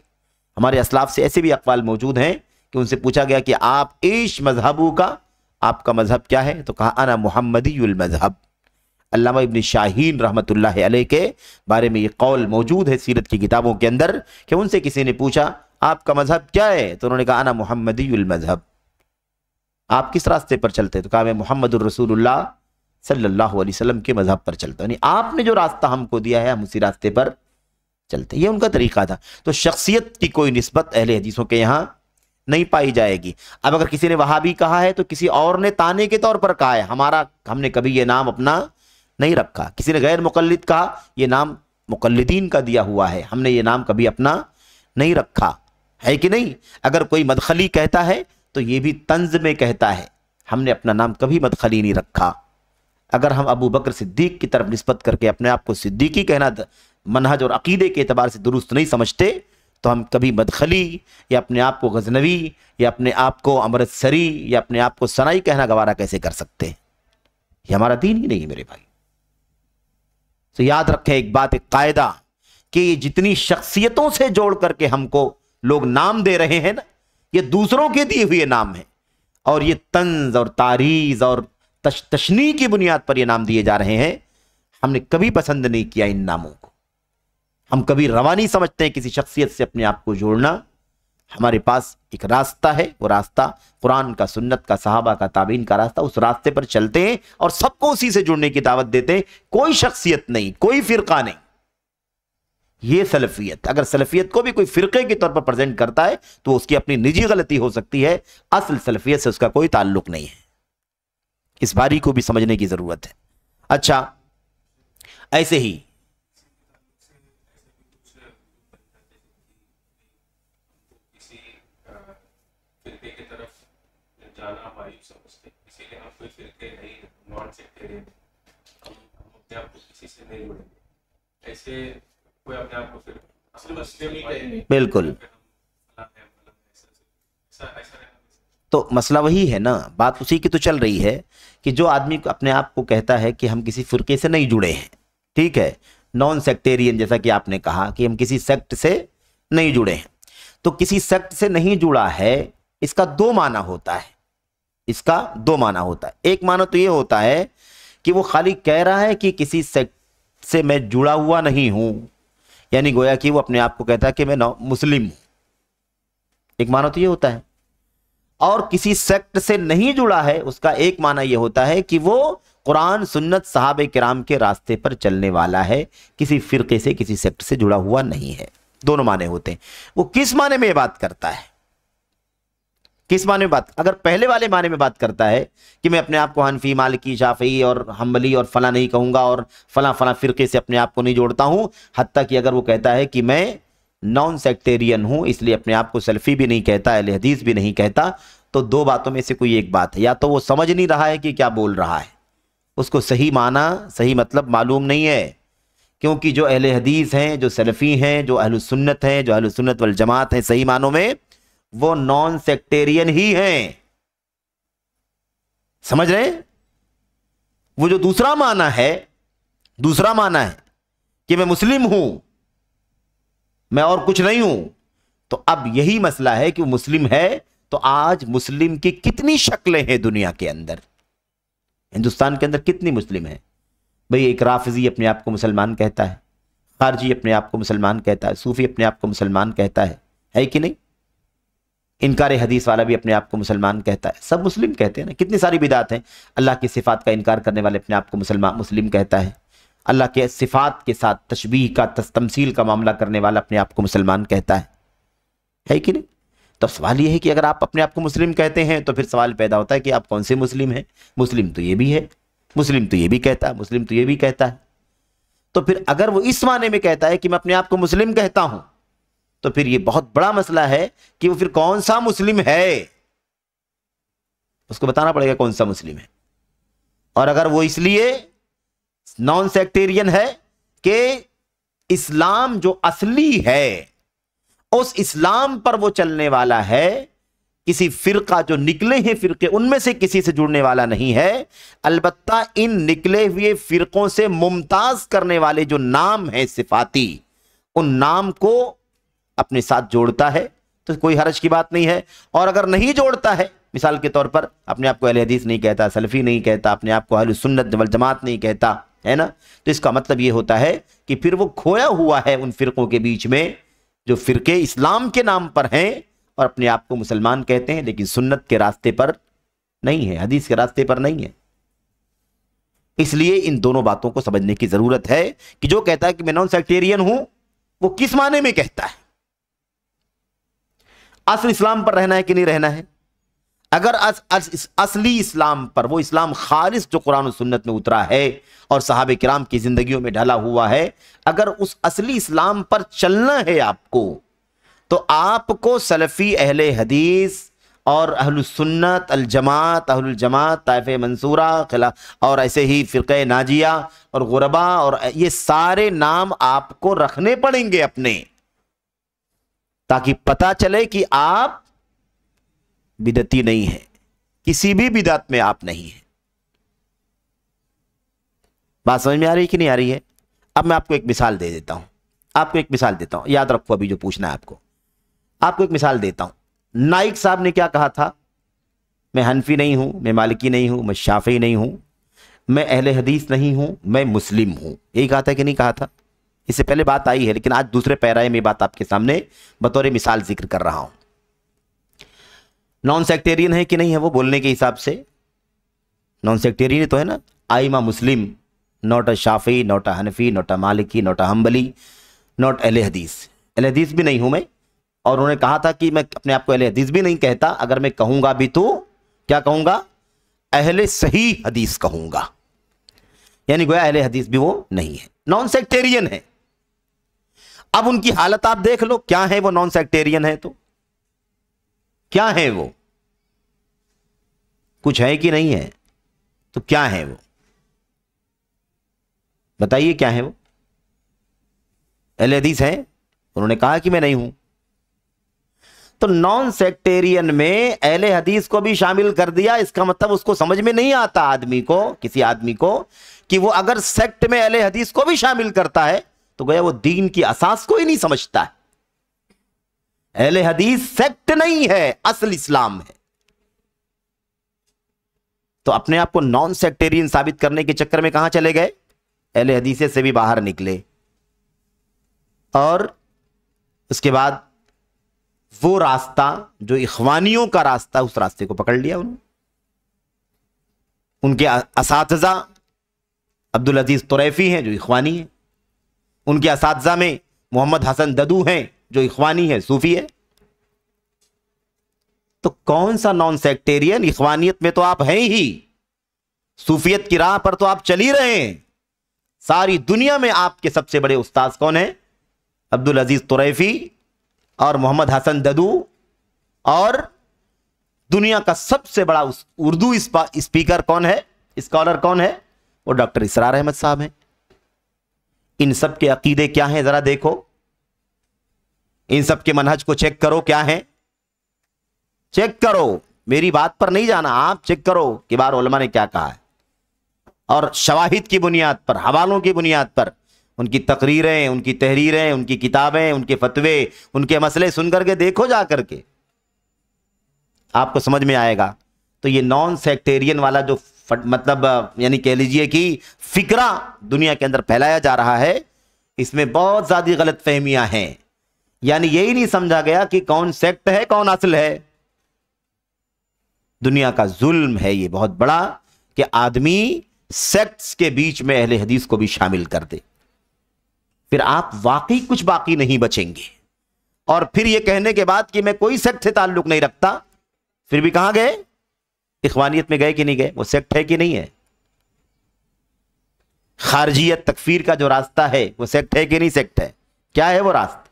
ہمارے اسلاف سے ایسے بھی اقوال موجود ہیں کہ ان سے پوچھا گیا کہ آپ ایش مذہبو کا، آپ کا مذہب کیا ہے؟ تو کہا انا محمدی المذہب. علامہ ابن شاہین رحمۃ اللہ علیہ کے بارے میں یہ قول موجود ہے سیرت کی کتابوں کے اندر کہ ان سے کسی نے پوچھا آپ کا مذہب کیا ہے؟ تو انہوں نے کہا انا محمدی المذہب. آپ کس راستے پر چلتے؟ تو کہا میں محمد الرسول اللہ صلی اللہ علیہ وسلم کے مذہب پر چلتا ہوں، یعنی آپ نے جو راستہ ہم کو دیا ہے ہم اسی راستے پر چلتے. یہ ان کا طریقہ تھا. تو شخصیت کی کوئی نسبت اہل حدیثوں کے یہاں نہیں پائی جائے گی. اب اگر کسی نے وہابی کہا ہے تو کسی اور نے تانے کے طور پر کہا ہے، ہم نے کبھی یہ نام اپنا نہیں رکھا. کسی نے غیر مقلد کہا، یہ نام مقلدین کا دیا ہوا ہے، ہم نے یہ نام کبھی اپنا نہیں رکھا ہے کہ نہیں. اگر کوئی مدخلی کہتا ہے تو یہ بھی طنز میں کہتا ہے، ہم نے اپنا نام کبھی مدخلی نہیں رکھا. اگر ہم ابو بکر صدیق کی طرف نسبت کر کے اپنے آپ کو صدیقی کہنا منہج اور عقیدے کے اعتبار سے درست نہیں سمجھتے، تو ہم کبھی مدخلی یا اپنے آپ کو غزنوی یا اپنے آپ کو امرتسری یا اپنے آپ کو سنائی کہنا گوارا کیسے کر سکتے ہیں؟ یہ ہمارا دین ہی نہیں ہے میرے بھائی. تو یاد رکھیں ایک بات، ایک قاعدہ، کہ یہ جتنی شخصیتوں سے جوڑ کر کے ہم کو لوگ نام دے رہے ہیں نا، یہ دوسروں کے دیے ہوئے نام ہیں، اور یہ طنز اور تعریض اور تشنیع کی بنیاد پر یہ نام دیے جا رہے ہیں. ہم نے کبھی پسند نہیں کیا ان ناموں کو. ہم کبھی روا نہیں سمجھتے ہیں کسی شخصیت سے اپنے آپ کو جوڑنا. ہمارے پاس ایک راستہ ہے، وہ راستہ قرآن کا، سنت کا، صحابہ کا، تابعین کا راستہ. اس راستے پر چلتے ہیں اور سب کو اسی سے جڑنے کی دعوت دیتے ہیں. کوئی شخصیت نہیں، کوئی فرقہ نہیں. یہ سلفیت. اگر سلفیت کو بھی کوئی فرقے کے طور پر پریزنٹ کرتا ہے تو اس کی اپنی نجی غلطی ہو سکتی ہے، اصل سلفیت سے اس کا کوئی تعلق نہیں ہے. اس باری کو بھی سمجھنے کی ضرورت ہے. اچھا ایسے ہی کسی فرقے کی طرف جانا ہماری سمجھتے ہیں، اسی لیے ہم کوئی فرقے نہیں، نان سیکٹیرین، ہم اپنے آپ کو کسی سے نہیں جوڑیں گے. ایسے کوئی اپنے آپ کو پھر اصل مسلم ہی کہیں، بالکل. تو مسئلہ وہی ہے نا، بات اسی کی تو چل رہی ہے کہ جو آدمی اپنے آپ کو کہتا ہے کہ ہم کسی فرقے سے نہیں جڑے ہیں، ٹھیک ہے، نان سیکٹیرین، جیسا کہ آپ نے کہا کہ ہم کسی سیکٹ سے نہیں جڑے ہیں، تو کسی سیکٹ سے نہیں جڑا ہے، اس کا دو معنی ہوتا ہے. اس کا دو معنی ہوتا ہے. ایک معنی تو یہ ہوتا ہے کہ وہ خالی کہہ رہا ہے کہ کسی سیکٹ سے میں جڑا ہوا نہیں ہوں، یعنی گویا کہ وہ اپنے آپ کو کہتا ہے کہ میں مسلم ہوں. ایک معنی تو یہ ہوتا ہے. اور کسی سیکٹ سے نہیں جڑا ہے، اس کا ایک معنی یہ ہوتا ہے کہ وہ قرآن سنت صحابہ کرام کے راستے پر چلنے والا ہے، کسی فرقے سے کسی سیکٹ سے جڑا ہوا نہیں ہے. دونوں معنی ہوتے ہیں. وہ کس معنی میں یہ بات کرتا ہے؟ کس معنی میں بات؟ اگر پہلے والے معنی میں بات کرتا ہے کہ میں اپنے آپ کو حنفی، مالکی، شافعی اور حنبلی اور فلاں نہیں کہوں گا اور فلاں فلاں فرقے سے اپنے آپ کو نہیں جوڑتا ہوں، حتیٰ کہ اگر وہ کہتا ہے کہ میں نان سیکٹیرین ہوں، اس لیے اپنے آپ کو سلفی بھی نہیں کہتا، اہل حدیث بھی نہیں کہتا، تو دو باتوں میں سے کوئی ایک بات ہے. یا تو وہ سمجھ نہیں رہا ہے کہ کیا بول رہا ہے، اس کو صحیح معنی، صحیح مطلب معلوم نہیں ہے. کیونکہ جو اہل حدیث ہیں، جو سلفی ہیں، جو اہل سنت ہیں، جو اہل سنت والجماعت ہیں، صحیح معنوں میں وہ نان سیکٹیرین ہی ہیں. سمجھ رہے ہیں؟ وہ جو دوسرا معنی ہے کہ میں مسلم ہوں، میں اور کچھ نہیں ہوں، تو اب یہی مسئلہ ہے کہ وہ مسلم ہے. تو آج مسلم کی کتنی شکلیں ہیں دنیا کے اندر؟ ہندوستان کے اندر کتنی مسلم ہیں بھئی؟ ایک رافضی اپنے آپ کو مسلمان کہتا ہے، خارجی اپنے آپ کو مسلمان کہتا ہے، صوفی اپنے آپ کو مسلمان کہتا ہے کہ نہیں؟ انکار حدیث والا بھی اپنے آپ کو مسلمان کہتا ہے. سب مسلم کہتے ہیں نا. کتنی ساری بدعات ہیں. اللہ کی صفات کا انکار کرنے والے اپنے آپ کو مسلم کہتا ہے. اللہ کے صفات کے ساتھ تشبیہ کا، تمثیل کا معاملہ کرنے والا اپنے آپ کو مسلمان کہتا ہے کہ نہیں؟ تو سوال یہ ہے کہ اگر آپ اپنے آپ کو مسلم کہتے ہیں تو پھر سوال پیدا ہوتا ہے کہ آپ کون سے مسلم ہیں؟ مسلم تو یہ بھی ہے، مسلم تو یہ بھی کہتا ہے، مسلم تو یہ بھی کہتا ہے. تو پھر اگر وہ اس معنی میں کہتا ہے کہ میں اپنے آپ کو مسلم کہتا ہوں، تو پھر یہ بہت بڑا مسئلہ ہے کہ وہ پھر کون سا مسلم ہے، اس کو بتانا پڑے گا کون سا مسلم ہے. اور اگر وہ اس لیے نان سیکٹیرین ہے کہ اسلام جو اصلی ہے اس اسلام پر وہ چلنے والا ہے، کسی فرقہ جو نکلے ہیں فرقے ان میں سے کسی سے جڑنے والا نہیں ہے. البتہ ان نکلے ہوئے فرقوں سے ممتاز کرنے والے جو نام ہیں صفاتی، ان نام کو اپنے ساتھ جوڑتا ہے تو کوئی حرج کی بات نہیں ہے. اور اگر نہیں جوڑتا ہے، مثال کے طور پر اپنے آپ کو اہل حدیث نہیں کہتا، سلفی نہیں کہتا، اپنے آپ کو اہل سنت والجماعت نہیں کہتا ہے نا، تو اس کا مطلب یہ ہوتا ہے کہ پھر وہ کھویا ہوا ہے ان فرقوں کے بیچ میں جو فرقے اسلام کے نام پر ہیں اور اپنے آپ کو مسلمان کہتے ہیں، لیکن سنت کے راستے پر نہیں ہے، حدیث کے راستے پر نہیں ہے. اس لیے ان دونوں باتوں کو سمجھنے کی ضرورت ہے کہ جو کہتا ہے کہ میں نان سیکٹیرین ہوں، وہ کس معنی میں کہتا ہے، اصل اسلام پر رہنا ہے کہ نہیں رہنا ہے. اگر اصلی اسلام پر، وہ اسلام خالص جو قرآن و سنت میں اترا ہے اور صحابہ کرام کی زندگیوں میں ڈھلا ہوا ہے، اگر اس اصلی اسلام پر چلنا ہے آپ کو، تو آپ کو سلفی، اہل حدیث اور اہل سنت، الجماعت، اہل الجماعت، طائفہ منصورہ اور ایسے ہی فرقہ ناجیہ اور غربا اور یہ سارے نام آپ کو رکھنے پڑیں گے اپنے، تاکہ پتہ چلے کہ آپ بدعتی نہیں ہیں، کسی بھی بدعت میں آپ نہیں ہیں. بات سمجھ میں آ رہی ہے کہ نہیں آ رہی ہے؟ اب میں آپ کو ایک مثال دے دیتا ہوں، یاد رکھو ابھی جو پوچھنا ہے آپ کو ایک مثال دیتا ہوں. نائک صاحب نے کیا کہا تھا؟ میں حنفی نہیں ہوں، میں مالکی نہیں ہوں، میں شافعی نہیں ہوں، میں اہل حدیث نہیں ہوں، میں مسلم ہوں. یہی کہا تھا کہ نہیں کہا تھا؟ اس سے پہلے بات آئی ہے، لیکن آج دوسرے پیرے میں بات آپ کے سامنے بطور مثال ذکر کر رہا ہوں. نان سیکٹیرین ہے کہ نہیں ہے وہ بولنے کے حساب سے؟ نان سیکٹیرین تو ہے نا. آئمہ مسلم، نوٹ شافعی، نوٹ حنفی، نوٹ مالکی، نوٹ حنبلی، نوٹ اہل حدیث. اہل حدیث بھی نہیں ہوں میں، اور انہوں نے کہا تھا کہ میں اپنے آپ کو اہل حدیث بھی نہیں کہتا. اگر میں کہوں گا بھی تو کیا کہوں گا؟ اہل صحیح حدیث کہوں گا، یعنی گویا اہل حدیث بھی وہ نہیں ہے، نان سیکٹیرین ہے۔ اب ان کی حالت آپ دیکھ لو، کیا ہے وہ نان سیکٹیرین ہے تو کیا ہے وہ؟ کچھ ہے کہ نہیں ہے؟ تو کیا ہے وہ؟ بتائیے کیا ہے وہ؟ اہل حدیث ہیں؟ انہوں نے کہا کہ میں نہیں ہوں۔ تو نان سیکٹیرین میں اہل حدیث کو بھی شامل کر دیا، اس کا مطلب اس کو سمجھ میں نہیں آتا آدمی کو، کسی آدمی کو، کہ وہ اگر سیکٹ میں اہل حدیث کو بھی شامل کرتا ہے تو گویا وہ دین کی اساس کو ہی نہیں سمجھتا ہے۔ اہل حدیث سیکٹ نہیں ہے، اصل اسلام ہے۔ تو اپنے آپ کو نان سیکٹیرین ثابت کرنے کے چکر میں کہاں چلے گئے؟ اہل حدیث سے بھی باہر نکلے، اور اس کے بعد وہ راستہ جو اخوانیوں کا راستہ، اس راستے کو پکڑ لیا انہوں نے۔ ان کے اساتذہ عبدالعزیز طریفی ہیں جو اخوانی ہیں، ان کے اساتذہ میں محمد حسن ددو ہیں جو اخوانی ہے، صوفی ہے۔ تو کون سا نان سیکٹیرین؟ اخوانیت میں تو آپ ہیں ہی، صوفیت کی راہ پر تو آپ چل ہی رہے ہیں۔ ساری دنیا میں آپ کے سب سے بڑے استاذ کون ہیں؟ عبدالعزیز طریفی اور محمد حسن ددو، اور دنیا کا سب سے بڑا اردو اسپیکر کون ہے، اسکالر کون ہے؟ وہ ڈاکٹر اسرار احمد صاحب ہیں۔ ان سب کے عقیدے کیا ہیں ذرا دیکھو، ان سب کے منہج کو چیک کرو، کیا ہیں؟ چیک کرو، میری بات پر نہیں جانا، آپ چیک کرو کہ بار علماء نے کیا کہا ہے، اور شواہد کی بنیاد پر، حوالوں کی بنیاد پر، ان کی تقریریں، ان کی تحریریں، ان کی کتابیں، ان کے فتوے، ان کے مسئلے سن کر کے دیکھو، جا کر کے آپ کو سمجھ میں آئے گا۔ تو یہ نان سیکٹیرین والا جو مطلب یعنی کہہ لیجئے کہ فکرہ دنیا کے اندر پھیلایا جا رہا ہے، اس میں بہت زیادہ غلط فہمیاں ہیں۔ یعنی یہی نہیں سمجھا گیا کہ کون سیکٹ ہے، کون اصل ہے۔ دنیا کا ظلم ہے یہ بہت بڑا کہ آدمی سیکٹس کے بیچ میں اہل حدیث کو بھی شامل کر دے، پھر آپ واقعی کچھ باقی نہیں بچیں گے۔ اور پھر یہ کہنے کے بعد کہ میں کوئی سیکٹ سے تعلق نہیں رکھتا، پھر بھی کہاں گئے؟ اخوانیت میں گئے کہ نہیں گئے؟ وہ سیکٹ ہے کہ نہیں ہے؟ خارجیت تکفیر کا جو راستہ ہے وہ سیکٹ ہے کہ نہیں سیکٹ ہے؟ کیا ہے وہ راستہ؟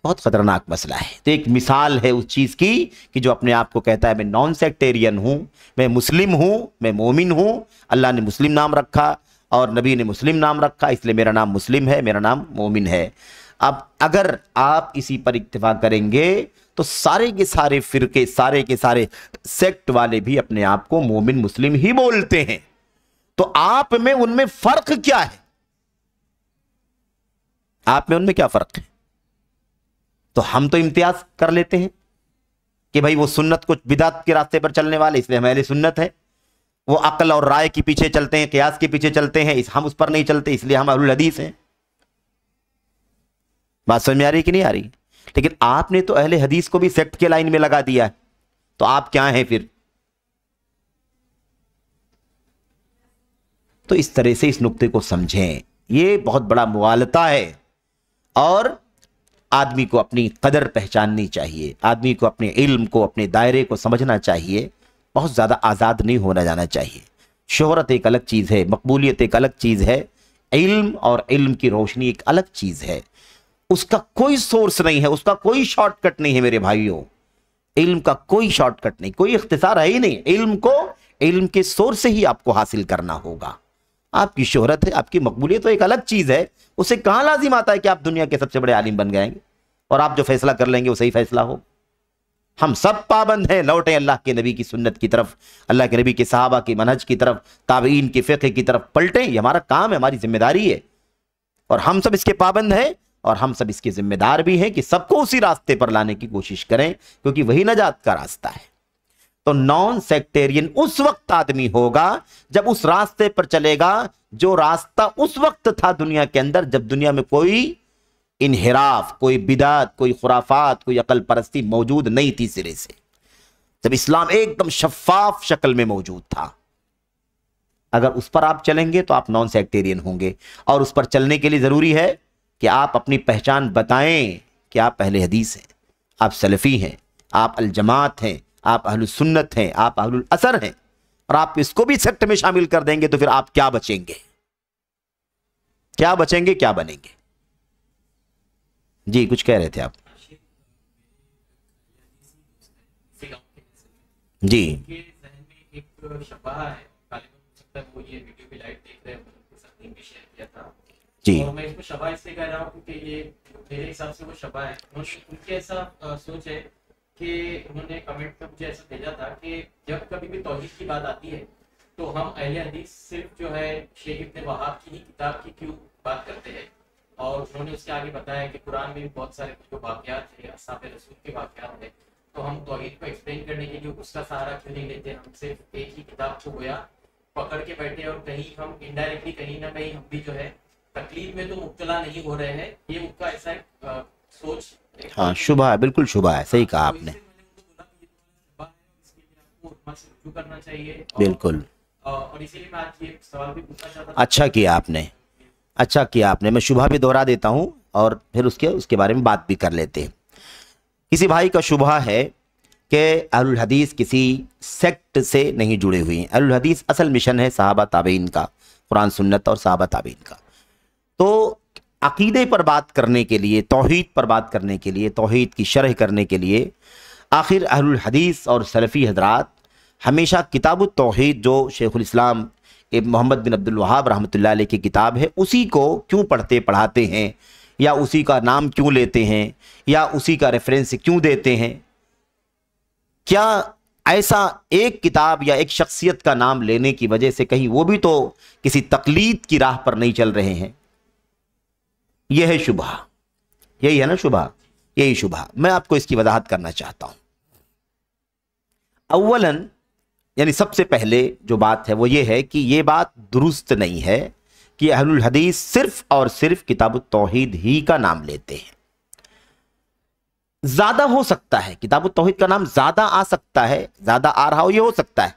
بہت خطرناک مسئلہ ہے۔ تو ایک مثال ہے اس چیز کی کہ جو اپنے آپ کو کہتا ہے میں نان سیکٹیرین ہوں، میں مسلم ہوں، میں مومن ہوں، اللہ نے مسلم نام رکھا اور نبی نے مسلم نام رکھا، اس لیے میرا نام مسلم ہے، میرا نام مومن ہے۔ اب اگر آپ اسی پر اکتفا کریں گے تو سارے کے سارے فرقے، سارے کے سارے سیکٹ والے بھی اپنے آپ کو مومن مسلم ہی بولتے ہیں۔ تو آپ میں ان میں فرق کیا ہے؟ آپ میں ان میں کیا فرق ہے؟ تو ہم تو امتیاز کر لیتے ہیں کہ بھائی وہ سنت کو بدعت کے راستے پر چلنے والے، اس لیے ہم اہل سنت ہیں۔ وہ عقل اور رائے کے پیچھے چلتے ہیں، قیاس کے پیچھے چلتے ہیں، ہم اس پر نہیں چلتے، اس لیے ہم اہل الحدیث ہیں۔ بات سمجھ میں آ رہی کہ نہیں آ رہی؟ لیکن آپ نے تو اہل حدیث کو بھی سیکٹ کے لائن میں لگا دیا ہے، تو آپ کیا ہیں پھر؟ تو اس طرح سے اس نقطے کو سمجھیں، یہ بہت بڑا مغالطہ ہے، اور آدمی کو اپنی قدر پہچاننی چاہیے، آدمی کو اپنے علم کو، اپنے دائرے کو سمجھنا چاہیے، بہت زیادہ آزاد نہیں ہونا جانا چاہیے۔ شہرت ایک الگ چیز ہے، مقبولیت ایک الگ چیز ہے، علم اور علم کی روشنی ایک الگ چیز ہے۔ اس کا کوئی سورس نہیں ہے، اس کا کوئی شارٹ کٹ نہیں ہے میرے بھائیوں، علم کا کوئی شارٹ کٹ نہیں، کوئی اختصار ہے ہی نہیں۔ علم کو علم کے سورس سے ہی آپ کو حاصل کرنا ہوگا۔ آپ کی شہرت ہے، آپ کی مقبولیت تو ایک الگ چیز ہے، اسے کہاں لازم آتا ہے کہ آپ دنیا کے سب سے بڑے عالم بن گئیں گے اور آپ جو فیصلہ کر لیں گے وہ صحیح فیصلہ ہو۔ ہم سب پابند ہیں، لوٹیں اللہ کے نبی کی سنت کی طرف، اللہ کے نبی کے صحابہ کی منہج کی طرف، تابعین کے فقہ کی طرف پلٹیں، یہ ہمارا کام ہے، ہماری ذمہ داری ہے، اور ہم سب اس کے پابند ہیں، اور ہم سب اس کے ذمہ دار بھی ہیں کہ سب کو اسی راستے پر لانے کی کوشش کریں، کیونکہ وہی نجات کا راستہ ہے۔ تو نان سیکٹیرین اس وقت آدمی ہوگا جب اس راستے پر چلے گا جو راستہ اس وقت تھا دنیا کے اندر، جب دنیا میں کوئی انحراف، کوئی بدعت، کوئی خرافات، کوئی عقل پرستی موجود نہیں تھی سرے سے، جب اسلام ایک دم شفاف شکل میں موجود تھا۔ اگر اس پر آپ چلیں گے تو آپ نان سیکٹیرین ہوں گے، اور اس پر چلنے کے لیے ضروری ہے کہ آپ اپنی پہچان بتائیں کہ آپ اہل حدیث ہیں، آپ سلفی ہیں، آپ الجماعت ہیں، آپ اہل سنت ہیں، آپ اہل الاثر ہیں، اور آپ اس کو بھی سیکٹ میں شامل کر دیں گے تو پھر آپ کیا بچیں گے؟ کیا بچیں گے، کیا بنیں گے؟ جی کچھ کہہ رہے تھے آپ؟ جی جی اور میں اس کو شبہ اس لیے کہہ رہا ہوں کیونکہ یہ میرے حساب سے وہ شبہ ہے. ان کی ایسا سوچ ہے کہ انہوں نے کمنٹ میں مجھے ایسا بھیجا تھا کہ جب کبھی بھی توحید کی بات آتی ہے تو ہم اہل حدیث صرف جو ہے شیخ ابن وہاب کی ہی کتاب کی کیوں بات کرتے ہیں. اور انہوں نے اس کے آگے بتایا کہ قرآن میں بھی بہت سارے جو واقعات ہیں اصحاب رسول کے واقعات ہیں، تو ہم توحید کو ایکسپلین کرنے کے لیے اس کا سہارا کیوں نہیں لیتے؟ ہم صرف ایک ہی کتاب کو گویا پکڑ کے بیٹھے اور کہیں ہم انڈائریکٹلی کہیں نہ کہیں ہم بھی جو ہے تکلیف میں تو مبتلا نہیں ہو رہے ہیں. یہ ان کا ایسا ایک سوچ، ہاں شبہ ہے، بالکل شبہ ہے، صحیح کہا آپ نے. کرنا چاہیے بالکل اور اسی لیے میں آج یہ سوال بھی پوچھنا چاہتا ہوں. اچھا کیا آپ نے، اچھا کیا آپ نے. میں شبہ بھی دہرا دیتا ہوں اور پھر اس کے بارے میں بات بھی کر لیتے ہیں. کسی بھائی کا شبہ ہے کہ اہل الحدیث کسی سیکٹ سے نہیں جڑے ہوئے ہیں. اہل الحدیث اصل مشن ہے صحابہ تابعین کا، قرآن سنت اور صحابہ تابعین کا. تو عقیدے پر بات کرنے کے لیے، توحید پر بات کرنے کے لیے، توحید کی شرح کرنے کے لیے آخر اہل الحدیث اور سلفی حضرات ہمیشہ کتاب التوحید جو شیخ الاسلام محمد بن عبد الوہاب رحمۃ اللہ علیہ کی کتاب ہے اسی کو کیوں پڑھتے پڑھاتے ہیں، یا اسی کا نام کیوں لیتے ہیں، یا اسی کا ریفرنس کیوں دیتے ہیں؟ کیا ایسا ایک کتاب یا ایک شخصیت کا نام لینے کی وجہ سے کہیں وہ بھی تو کسی تقلید کی راہ پر نہیں چل رہے ہیں؟ یہ ہے شبہ، یہی ہے نا شبہ، یہی شبہ. میں آپ کو اس کی وضاحت کرنا چاہتا ہوں. اولاً یعنی سب سے پہلے جو بات ہے وہ یہ ہے کہ یہ بات درست نہیں ہے کہ اہل الحدیث صرف اور صرف کتاب التوحید ہی کا نام لیتے ہیں. زیادہ ہو سکتا ہے، کتاب التوحید کا نام زیادہ آ سکتا ہے، زیادہ آ رہا ہو، یہ ہو سکتا ہے،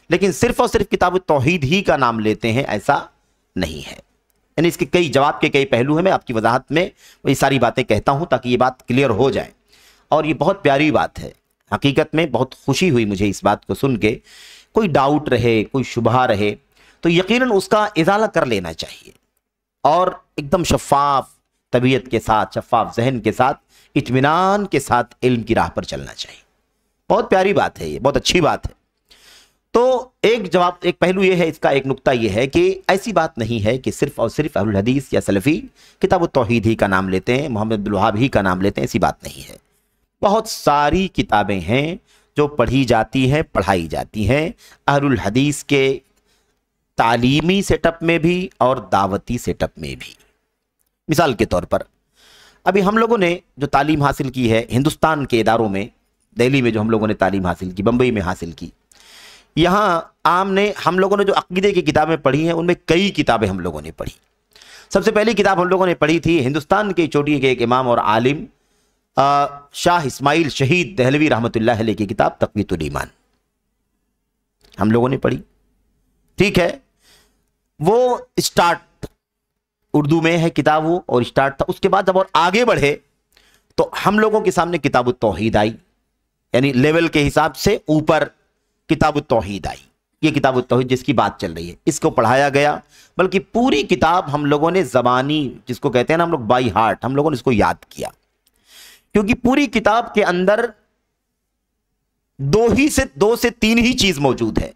لیکن صرف اور صرف کتاب التوحید ہی کا نام لیتے ہیں ایسا نہیں ہے. یعنی اس کے کئی جواب کے کئی پہلو ہیں. میں آپ کی وضاحت میں یہ ساری باتیں کہتا ہوں تاکہ یہ بات کلیئر ہو جائے. اور یہ بہت پیاری بات ہے، حقیقت میں بہت خوشی ہوئی مجھے اس بات کو سن کے. کوئی ڈاؤٹ رہے، کوئی شبہ رہے تو یقیناً اس کا ازالہ کر لینا چاہیے اور ایک دم شفاف طبیعت کے ساتھ، شفاف ذہن کے ساتھ، اطمینان کے ساتھ علم کی راہ پر چلنا چاہیے. بہت پیاری بات ہے، یہ بہت اچھی بات ہے. تو ایک جواب، ایک پہلو یہ ہے، اس کا ایک نقطہ یہ ہے کہ ایسی بات نہیں ہے کہ صرف اور صرف اہل الحدیث یا سلفی کتاب التوحید ہی کا نام لیتے ہیں، محمد عبد الوہاب ہی کا نام لیتے ہیں، ایسی بات نہیں ہے. بہت ساری کتابیں ہیں جو پڑھی جاتی ہیں، پڑھائی جاتی ہیں اہل الحدیث کے تعلیمی سیٹ اپ میں بھی اور دعوتی سیٹ اپ میں بھی. مثال کے طور پر ابھی ہم لوگوں نے جو تعلیم حاصل کی ہے ہندوستان کے اداروں میں، دہلی میں جو ہم لوگوں نے تعلیم حاصل کی، بمبئی میں حاصل کی، یہاں ہم لوگوں نے جو عقیدے کی کتابیں پڑھی ہیں ان میں کئی کتابیں ہم لوگوں نے پڑھی. سب سے پہلی کتاب ہم لوگوں نے پڑھی تھی ہندوستان کے چوٹی کے ایک امام اور عالم شاہ اسماعیل شہید دہلوی رحمۃ اللہ علیہ کی کتاب تقویۃ الایمان ہم لوگوں نے پڑھی. ٹھیک ہے، وہ اسٹارٹ اردو میں ہے کتاب، وہ اور اسٹارٹ تھا. اس کے بعد جب اور آگے بڑھے تو ہم لوگوں کے سامنے کتاب التوحید آئی، یعنی لیول کے حساب سے اوپر کتاب التوحید آئی. یہ کتاب التوحید جس کی بات چل رہی ہے، اس کو پڑھایا گیا، بلکہ پوری کتاب ہم لوگوں نے زبانی، جس کو کہتے ہیں نا ہم لوگ بائی ہارٹ، ہم لوگوں نے اس کو یاد کیا. کیونکہ پوری کتاب کے اندر دو سے تین ہی چیز موجود ہے.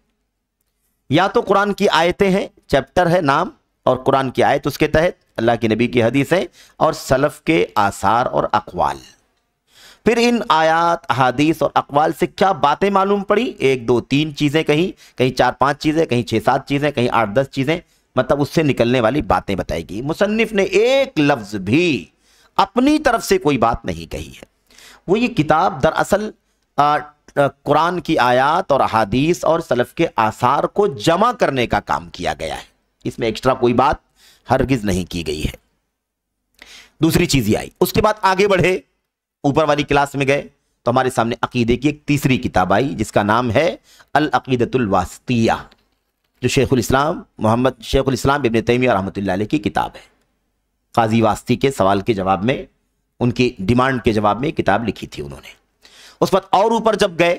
یا تو قرآن کی آیتیں ہیں، چیپٹر ہے نام، اور قرآن کی آیت اس کے تحت اللہ کے نبی کی حدیث ہے، اور سلف کے آثار اور اقوال. پھر ان آیات، احادیث اور اقوال سے کیا باتیں معلوم پڑی؟ 1 2 3 چیزیں، کہیں 4 5 چیزیں، کہیں 6 7 چیزیں، کہیں 8 10 چیزیں، مطلب اس سے نکلنے والی باتیں بتائی گئی. مصنف نے ایک لفظ بھی اپنی طرف سے کوئی بات نہیں کہی ہے. وہ یہ کتاب دراصل قرآن کی آیات اور احادیث اور سلف کے آثار کو جمع کرنے کا کام کیا گیا ہے. اس میں ایکسٹرا کوئی بات ہرگز نہیں کی گئی ہے. دوسری چیز یہ آئی. اس کے بعد آگے بڑھے، اوپر والی کلاس میں گئے تو ہمارے سامنے عقیدے کی ایک تیسری کتاب آئی جس کا نام ہے العقیدۃ الواسطیہ، جو شیخ الاسلام ابن تیمیہ رحمۃ اللہ علیہ کی کتاب ہے. قاضی واسطی کے سوال کے جواب میں، ان کی ڈیمانڈ کے جواب میں کتاب لکھی تھی انہوں نے. اس پر اور اوپر جب گئے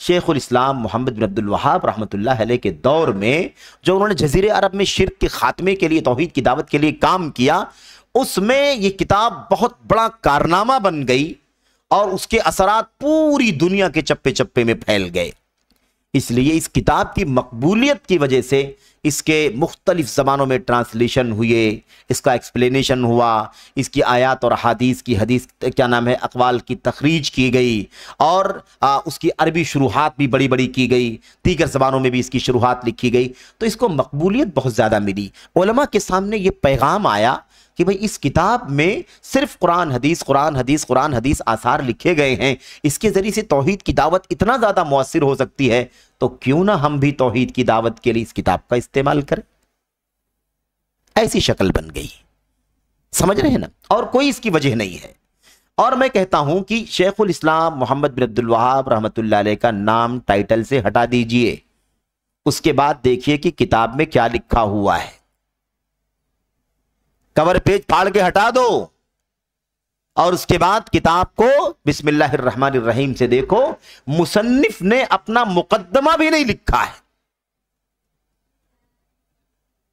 شیخ الاسلام محمد بن عبد الوہاب رحمۃ اللہ علیہ کے دور میں جو انہوں نے جزیرے عرب میں شرک کے خاتمے کے لیے، توحید کی دعوت کے لیے کام کیا، اس میں یہ کتاب بہت بڑا کارنامہ بن گئی اور اس کے اثرات پوری دنیا کے چپے چپے میں پھیل گئے۔ اس لیے اس کتاب کی مقبولیت کی وجہ سے اس کے مختلف زبانوں میں ٹرانسلیشن ہوئے، اس کا ایکسپلینیشن ہوا، اس کی آیات اور حدیث اقوال کی تخریج کی گئی، اور اس کی عربی شروحات بھی بڑی بڑی کی گئی، دیگر زبانوں میں بھی اس کی شروحات لکھی گئی، تو اس کو مقبولیت بہت زیادہ ملی۔ علماء کے سامنے یہ پیغام آیا کہ بھئی اس کتاب میں صرف قرآن حدیث آثار لکھے گئے ہیں، اس کے ذریعے سے توحید کی دعوت اتنا زیادہ مؤثر ہو سکتی ہے، تو کیوں نہ ہم بھی توحید کی دعوت کے لیے اس کتاب کا استعمال کریں۔ ایسی شکل بن گئی، سمجھ رہے ہیں نا، اور کوئی اس کی وجہ نہیں ہے۔ اور میں کہتا ہوں کہ شیخ الاسلام محمد بن عبد الوہاب رحمۃ اللہ علیہ کا نام ٹائٹل سے ہٹا دیجئے، اس کے بعد دیکھیے کہ کتاب میں کیا لکھا ہوا ہے، کور پیج پھاڑ کے ہٹا دو، اور اس کے بعد کتاب کو بسم اللہ الرحمن الرحیم سے دیکھو، مصنف نے اپنا مقدمہ بھی نہیں لکھا ہے۔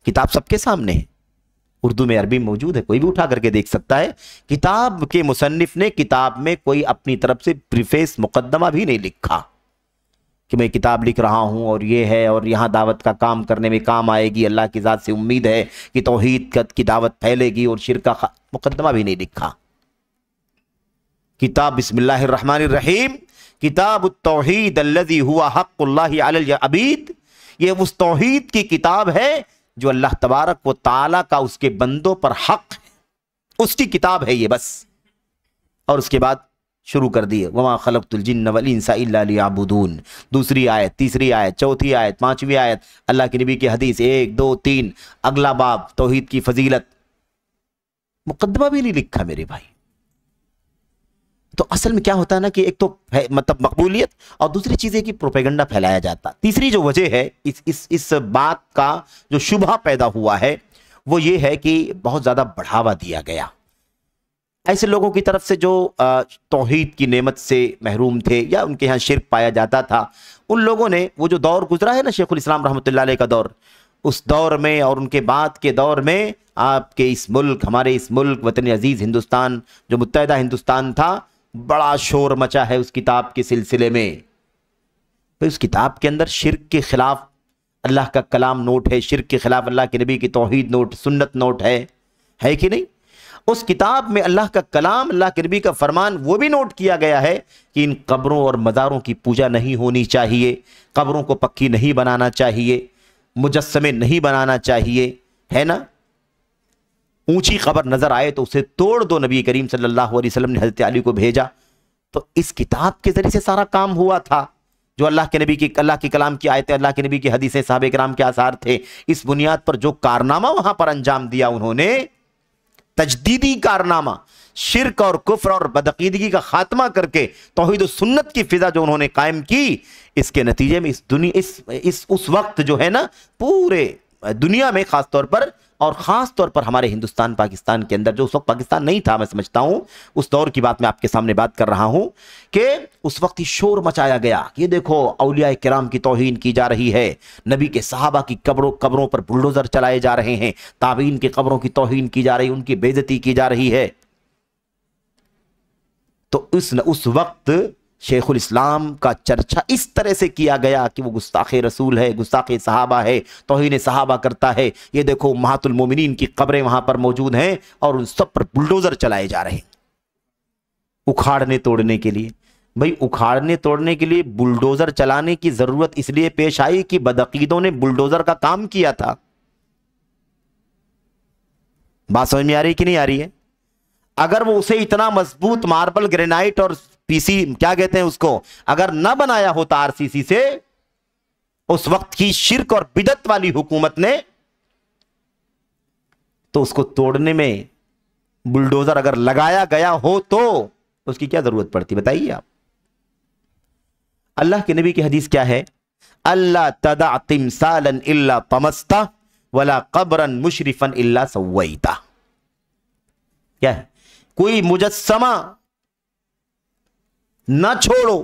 کتاب سب کے سامنے ہے، اردو میں عربی موجود ہے، کوئی بھی اٹھا کر کے دیکھ سکتا ہے۔ کتاب کے مصنف نے کتاب میں کوئی اپنی طرف سے پریفیس مقدمہ بھی نہیں لکھا کہ میں کتاب لکھ رہا ہوں اور یہ ہے، اور یہاں دعوت کا کام کرنے میں کام آئے گی، اللہ کی ذات سے امید ہے کہ توحید کی دعوت پھیلے گی، اور شرک کا مقدمہ بھی نہیں لکھا۔ کتاب بسم اللہ الرحمن الرحیم، کتاب التوحید الذی ہوا حق اللہ علی العبید، یہ اس توحید کی کتاب ہے جو اللہ تبارک و تعالیٰ کا اس کے بندوں پر حق ہے، اس کی کتاب ہے یہ بس۔ اور اس کے بعد شروع کر دیے وما خلقت الجن والانس الا لیعبدون، دوسری آیت، تیسری آیت، چوتھی آیت، پانچویں آیت، اللہ کے نبی کی حدیث 1 2 3، اگلا باب توحید کی فضیلت، مقدمہ بھی نہیں لکھا میرے بھائی۔ تو اصل میں کیا ہوتا ہے نا کہ ایک تو مطلب مقبولیت، اور دوسری چیز ہے کہ پروپیگنڈا پھیلایا جاتا۔ تیسری جو وجہ ہے اس بات کا جو شبہ پیدا ہوا ہے وہ یہ ہے کہ بہت زیادہ بڑھاوا دیا گیا ایسے لوگوں کی طرف سے جو توحید کی نعمت سے محروم تھے یا ان کے ہاں شرک پایا جاتا تھا۔ ان لوگوں نے وہ جو دور گزرا ہے نا شیخ الاسلام رحمۃ اللہ علیہ کا دور، اس دور میں اور ان کے بعد کے دور میں آپ کے اس ملک، ہمارے اس ملک وطن عزیز ہندوستان جو متحدہ ہندوستان تھا، بڑا شور مچا ہے اس کتاب کے سلسلے میں۔ اس کتاب کے اندر شرک کے خلاف اللہ کا کلام نوٹ ہے، شرک کے خلاف اللہ کے نبی کی توحید نوٹ، سنت نوٹ ہے کہ نہیں؟ اس کتاب میں اللہ کا کلام، اللہ کے نبی کا فرمان وہ بھی نوٹ کیا گیا ہے کہ ان قبروں اور مزاروں کی پوجا نہیں ہونی چاہیے، قبروں کو پکی نہیں بنانا چاہیے، مجسمے نہیں بنانا چاہیے، ہے نا؟ اونچی قبر نظر آئے تو اسے توڑ دو، نبی کریم صلی اللہ علیہ وسلم نے حضرت علی کو بھیجا۔ تو اس کتاب کے ذریعے سے سارا کام ہوا تھا، جو اللہ کے نبی کی، اللہ کے کلام کی آیتیں، اللہ کے نبی کی حدیثیں، صحابہ کرام کے آثار تھے، اس بنیاد پر جو کارنامہ وہاں پر انجام دیا انہوں نے، تجدیدی کارنامہ، شرک اور کفر اور بدعقیدگی کا خاتمہ کر کے توحید و سنت کی فضا جو انہوں نے قائم کی، اس کے نتیجے میں اس وقت جو ہے نا پورے دنیا میں خاص طور پر ہمارے ہندوستان پاکستان کے اندر، جو اس وقت پاکستان نہیں تھا، میں سمجھتا ہوں اس دور کی بات میں آپ کے سامنے بات کر رہا ہوں، کہ اس وقت ہی شور مچایا گیا، یہ دیکھو اولیاء کرام کی توہین کی جا رہی ہے، نبی کے صحابہ کی قبروں پر بلڈوزر چلائے جا رہے ہیں، تابعین کی قبروں کی توہین کی جا رہی ہے، ان کی بے عزتی کی جا رہی ہے۔ تو اس وقت شیخ الاسلام کا چرچا اس طرح سے کیا گیا کہ وہ گستاخ رسول ہے، گستاخ صحابہ ہے، توہین صحابہ کرتا ہے، یہ دیکھو امہات المومنین کی قبریں وہاں پر موجود ہیں اور ان سب پر بلڈوزر چلائے جا رہے ہیں اکھاڑنے توڑنے کے لیے۔ بھئی اکھاڑنے توڑنے کے لیے بلڈوزر چلانے کی ضرورت اس لیے پیش آئی کہ بدعقیدوں نے بلڈوزر کا کام کیا تھا۔ بات سمجھ میں آ رہی کہ نہیں آ رہی ہے؟ اگر وہ اسے اتنا مضبوط ماربل، گرینائٹ اور پی سی کیا کہتے ہیں اس کو، اگر نہ بنایا ہوتا آر سی سی سے، اس وقت کی شرک اور بدعت والی حکومت نے، تو اس کو توڑنے میں بلڈوزر اگر لگایا گیا ہو تو اس کی کیا ضرورت پڑتی، بتائیے آپ۔ اللہ کے نبی کی حدیث کیا ہے؟ اللہ تدع تمثالا الا طمستہ ولا قبرا مشرفا الا سویتہ۔ کیا ہے؟ کوئی مجسمہ نہ چھوڑو،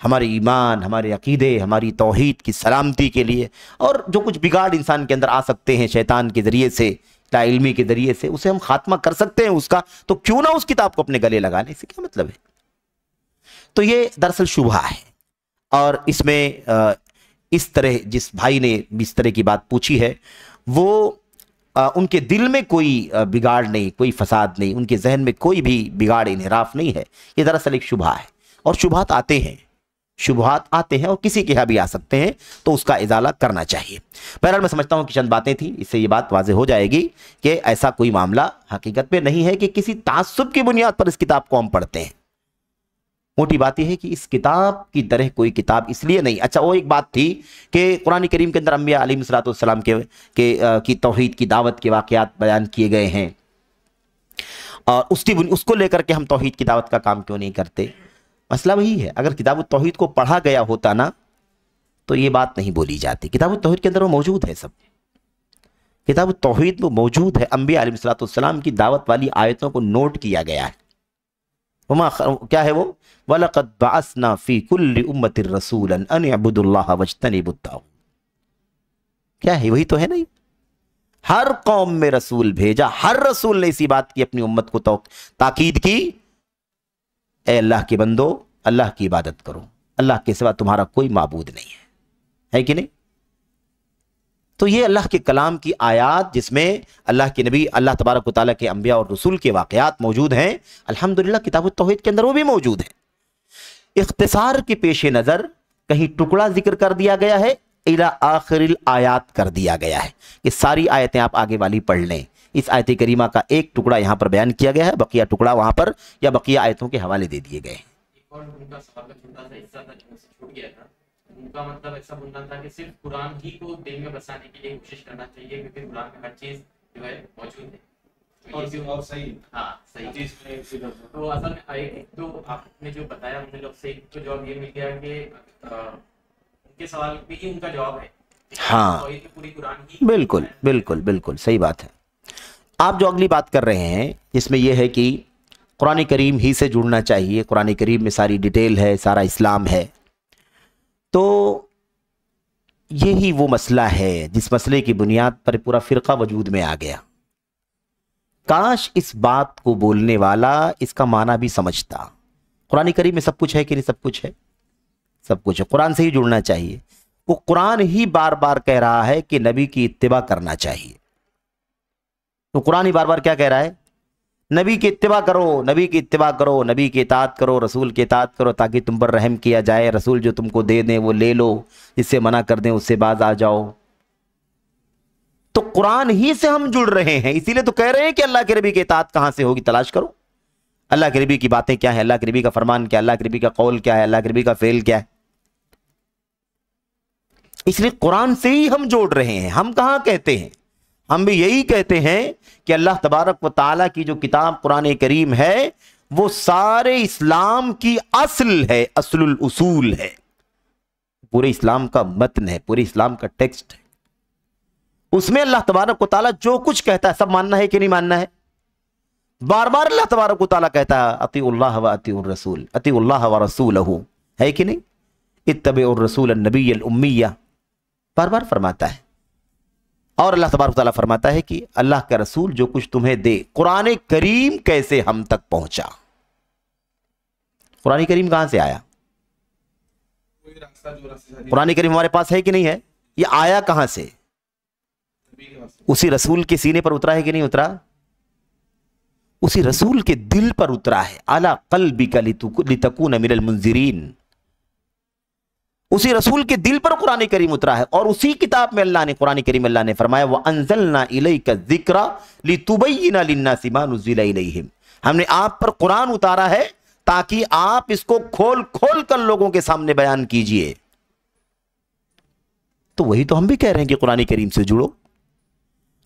ہمارے ایمان، ہمارے عقیدے، ہماری توحید کی سلامتی کے لیے، اور جو کچھ بگاڑ انسان کے اندر آ سکتے ہیں شیطان کے ذریعے سے، لا علمی کے ذریعے سے، اسے ہم خاتمہ کر سکتے ہیں اس کا، تو کیوں نہ اس کتاب کو اپنے گلے لگا لیں، اس سے کیا مطلب ہے؟ تو یہ دراصل شبہ ہے، اور اس میں اس طرح جس بھائی نے اس طرح کی بات پوچھی ہے وہ ان کے دل میں کوئی بگاڑ نہیں، کوئی فساد نہیں، ان کے ذہن میں کوئی بھی بگاڑ انحراف نہیں ہے، یہ دراصل ایک شبہ ہے، اور شبہات آتے ہیں اور کسی کے یہاں بھی آ سکتے ہیں، تو اس کا ازالہ کرنا چاہیے۔ بہرحال میں سمجھتا ہوں کہ چند باتیں تھیں، اس سے یہ بات واضح ہو جائے گی کہ ایسا کوئی معاملہ حقیقت میں نہیں ہے کہ کسی تعصب کی بنیاد پر اس کتاب کو ہم پڑھتے ہیں۔ موٹی بات یہ ہے کہ اس کتاب کی طرح کوئی کتاب اس لیے نہیں۔ اچھا، وہ ایک بات تھی کہ قرآن کریم کے اندر انبیاء علیہ السلام کی توحید کی دعوت کے واقعات بیان کیے گئے ہیں، اور اس کو لے کر کے ہم توحید کی دعوت کا کام کیوں نہیں کرتے؟ مسئلہ وہی ہے، اگر کتاب التوحید کو پڑھا گیا ہوتا نا تو یہ بات نہیں بولی جاتی۔ کتاب التوحید کے اندر وہ موجود ہے، سب کتاب التوحید میں موجود ہے، انبیاء علیہ السلام کی دعوت والی آیتوں کو نوٹ کیا گیا ہے۔ کیا ہے وہ؟ وَلَقَدْ بَعَثْنَا فِي كُلِّ أُمَّةٍ رَسُولًا أَنِ اعْبُدُوا اللَّهَ وَاجْتَنِبُوا الطَّاغُوتَ۔ کیا ہے؟ وہی تو ہے نہیں؟ ہر قوم میں رسول بھیجا، ہر رسول نے اسی بات کی اپنی امت کو تاکید کی، اے اللہ کے بندو، اللہ کی عبادت کرو، اللہ کے سوا تمہارا کوئی معبود نہیں ہے کہ نہیں؟ تو یہ اللہ کے کلام کی آیات جس میں اللہ کے نبی، اللہ تبارک و تعالیٰ کے انبیاء اور رسول کے واقعات موجود ہیں، الحمدللہ کتاب التوحید کے اندر وہ بھی موجود ہیں۔ اختصار کے پیش نظر کہیں ٹکڑا ذکر کر دیا گیا ہے، الی آخر الآیات کر دیا گیا ہے کہ ساری آیتیں آپ آگے والی پڑھ لیں۔ اس آیت کریمہ کا ایک ٹکڑا یہاں پر بیان کیا گیا ہے، بقیہ ٹکڑا وہاں پر یا بقیہ آیتوں کے حوالے دے دیے گئے ہیں۔ ایک اور ان کا سوال کا چھوٹا سا حصہ تھا جو مجھ سے چھوٹ گیا تھا، ان کا مطلب ایسا بولنا تھا کہ صرف قرآن ہی کو دل میں بسانے کے لیے کوشش کرنا چاہیے، کیونکہ قرآن میں ہر چیز جو ہے موجود ہے، اور صحیح، ہاں صحیح۔ تو اصل میں ایک تو آپ نے جو بتایا مجھے لوگ سے تو جواب یہ مل گیا کہ ان کے سوال پہ ہی ان کا جواب ہے، ہاں پوری قرآن ہی، بالکل بالکل بالکل صحیح بات ہے۔ آپ جو اگلی بات کر رہے ہیں جس میں یہ ہے کہ قرآن کریم ہی سے جڑنا چاہیے، قرآن کریم میں ساری ڈیٹیل ہے، سارا اسلام ہے، تو یہی وہ مسئلہ ہے جس مسئلے کی بنیاد پر پورا فرقہ وجود میں آ گیا۔ کاش اس بات کو بولنے والا اس کا معنی بھی سمجھتا۔ قرآن کریم میں سب کچھ ہے کہ نہیں؟ سب کچھ ہے، سب کچھ ہے، قرآن سے ہی جڑنا چاہیے۔ وہ قرآن ہی بار بار کہہ رہا ہے کہ نبی کی اتباع کرنا چاہیے، تو قرآن ہی بار بار کیا کہہ رہا ہے؟ نبی کی اتباع کرو، نبی کی اتباع کرو، نبی کی اطاعت کرو، رسول کی اطاعت کرو، تاکہ تم پر رحم کیا جائے، رسول جو تم کو دے دیں وہ لے لو، جس سے منع کر دیں اس سے باز آ جاؤ۔ تو قرآن ہی سے ہم جڑ رہے ہیں، اسی لیے تو کہہ رہے ہیں کہ اللہ کے نبی کی اطاعت کہاں سے ہوگی، تلاش کرو۔ اللہ کے نبی کی باتیں کیا ہیں، اللہ کے نبی کا فرمان کیا ہے، اللہ کے نبی کا قول کیا ہے، اللہ کے نبی کا فعل کیا ہے۔ اس لیے قرآن سے ہی ہم جوڑ رہے ہیں۔ ہم کہاں کہتے ہیں، ہم بھی یہی کہتے ہیں کہ اللہ تبارک و تعالیٰ کی جو کتاب قرآن کریم ہے وہ سارے اسلام کی اصل ہے، اصل الاصول ہے، پورے اسلام کا متن ہے، پورے اسلام کا ٹیکسٹ ہے۔ اس میں اللہ تبارک و تعالیٰ جو کچھ کہتا ہے سب ماننا ہے کہ نہیں ماننا ہے؟ بار بار اللہ تبارک و تعالیٰ کہتا ہے اطیعوا اللہ و اطیعوا الرسول، اطیعوا اللہ و رسولہ، ہے کہ نہیں؟ اتبعوا الرسول النبی الامیہ، بار بار فرماتا ہے۔ اور اللہ تبارک و تعالیٰ فرماتا ہے کہ اللہ کا رسول جو کچھ تمہیں دے۔ قرآن کریم کیسے ہم تک پہنچا؟ قرآن کریم کہاں سے آیا؟ قرآن کریم ہمارے پاس ہے کہ نہیں ہے؟ یہ آیا کہاں سے؟ اسی رسول کے سینے پر اترا ہے کہ نہیں اترا؟ اسی رسول کے دل پر اترا ہے، علی قلبک لتکون من المنذرین۔ اسی رسول کے دل پر قرآن کریم اترا ہے، اور اسی کتاب میں اللہ نے، قرآن کریم اللہ نے فرمایا وَأَنزَلْنَا إِلَيْكَ الذِّكْرَ لِتُبَيِّنَ لِلنَّاسِ مَا نُزِّلَ إِلَيْهِمْ۔ ہم نے آپ پر قرآن اتارا ہے تاکہ آپ اس کو کھول کھول کر لوگوں کے سامنے بیان کیجئے۔ تو وہی تو ہم بھی کہہ رہے ہیں کہ قرآن کریم سے جڑو۔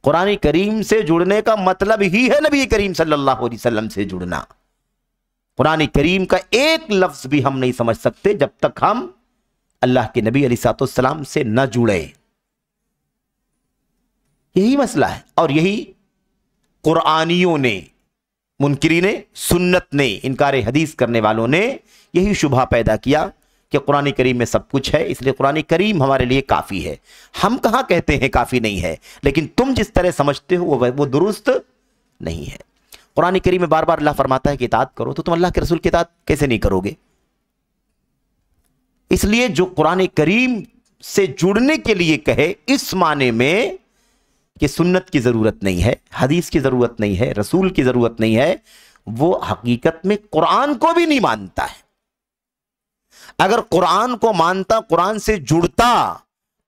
قرآن کریم سے جڑنے کا مطلب ہی ہے نبی کریم صلی اللہ علیہ وسلم سے جڑنا۔ قرآن کریم کا ایک لفظ بھی ہم نہیں سمجھ سکتے جب تک ہم اللہ کے نبی علیہ السلام سے نہ جڑے۔ یہی مسئلہ ہے، اور یہی قرآنیوں نے، منکرین سنت نے، انکار حدیث کرنے والوں نے یہی شبہ پیدا کیا کہ قرآن کریم میں سب کچھ ہے، اس لیے قرآن کریم ہمارے لیے کافی ہے۔ ہم کہاں کہتے ہیں کافی نہیں ہے، لیکن تم جس طرح سمجھتے ہو وہ درست نہیں ہے۔ قرآن کریم میں بار بار اللہ فرماتا ہے کہ اطاعت کرو، تو تم اللہ کے رسول کی اطاعت کیسے نہیں کرو گے؟ اس لیے جو قرآن کریم سے جڑنے کے لیے کہے اس معنی میں کہ سنت کی ضرورت نہیں ہے، حدیث کی ضرورت نہیں ہے، رسول کی ضرورت نہیں ہے، وہ حقیقت میں قرآن کو بھی نہیں مانتا ہے۔ اگر قرآن کو مانتا، قرآن سے جڑتا،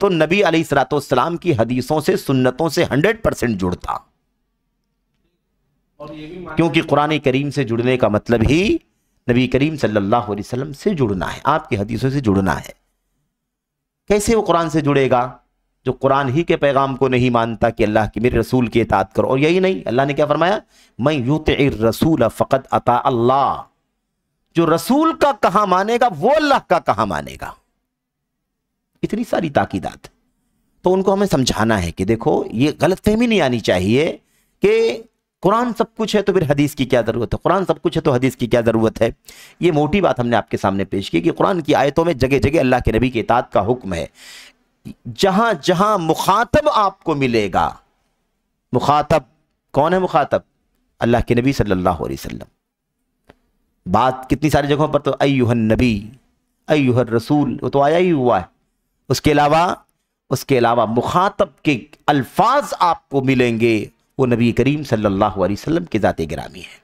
تو نبی علیہ الصلوۃ والسلام کی حدیثوں سے، سنتوں سے 100% جڑتا، اور یہ بھی کیونکہ قرآن کریم سے جڑنے کا مطلب ہی نبی کریم صلی اللہ علیہ وسلم سے جڑنا ہے، آپ کی حدیثوں سے جڑنا ہے۔ کیسے وہ قرآن سے جڑے گا جو قرآن ہی کے پیغام کو نہیں مانتا کہ اللہ کی، میرے رسول کی اطاعت کرو؟ اور یہی نہیں، اللہ نے کیا فرمایا؟ من یطع الرسول فقد اطاع اللہ، جو رسول کا کہاں مانے گا وہ اللہ کا کہاں مانے گا۔ اتنی ساری تاکیدات، تو ان کو ہمیں سمجھانا ہے کہ دیکھو یہ غلط فہمی نہیں آنی چاہیے کہ قرآن سب کچھ ہے تو پھر حدیث کی کیا ضرورت ہے، قرآن سب کچھ ہے تو حدیث کی کیا ضرورت ہے۔ یہ موٹی بات ہم نے آپ کے سامنے پیش کی کہ قرآن کی آیتوں میں جگہ جگہ اللہ کے نبی کی اطاعت کا حکم ہے۔ جہاں جہاں مخاطب آپ کو ملے گا، مخاطب کون ہے؟ مخاطب اللہ کے نبی صلی اللہ علیہ وسلم۔ بات کتنی ساری جگہوں پر تو ایھا النبی، ایھا الرسول، وہ تو آیا ہی ہوا ہے۔ اس کے علاوہ مخاطب کے الفاظ آپ کو ملیں گے، وہ نبی کریم صلی اللہ علیہ وسلم کے ذات گرامی ہے۔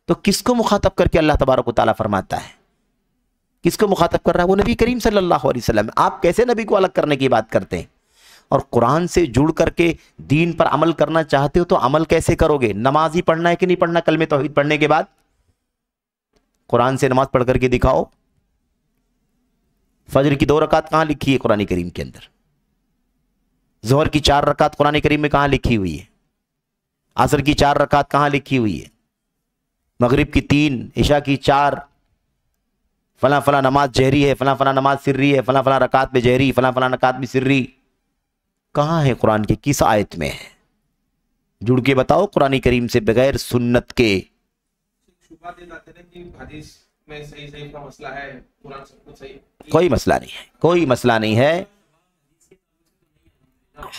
تو کس کو مخاطب کر کے اللہ تبارک و تعالیٰ فرماتا ہے؟ کس کو مخاطب کر رہا ہے؟ وہ نبی کریم صلی اللہ علیہ وسلم۔ آپ کیسے نبی کو الگ کرنے کی بات کرتے ہیں؟ اور قرآن سے جڑ کر کے دین پر عمل کرنا چاہتے ہو تو عمل کیسے کرو گے؟ نماز ہی پڑھنا ہے کہ نہیں پڑھنا؟ کلمہ توحید پڑھنے کے بعد قرآن سے نماز پڑھ کر کے دکھاؤ۔ فجر کی 2 رکعت کہاں لکھی ہے قرآن کریم کے اندر؟ ظہر کی 4 رکعت قرآن کریم میں کہاں لکھی ہوئی ہے؟ عصر کی 4 رکعت کہاں لکھی ہوئی ہے؟ مغرب کی 3، عشاء کی 4، فلاں فلاں نماز جہری ہے، فلاں فلاں نماز سری ہے، فلاں فلاں رکعت میں جہری، فلاں فلاں رکعت میں سری، کہاں ہے قرآن کے؟ کس آیت میں ہے؟ جڑ کے بتاؤ قرآن کریم سے بغیر سنت کے۔ شبہ دے جاتے ہیں کہ حدیث میں صحیح کا مسئلہ ہے، قرآن سب کچھ صحیح۔ کوئی مسئلہ نہیں ہے، کوئی مسئلہ نہیں ہے۔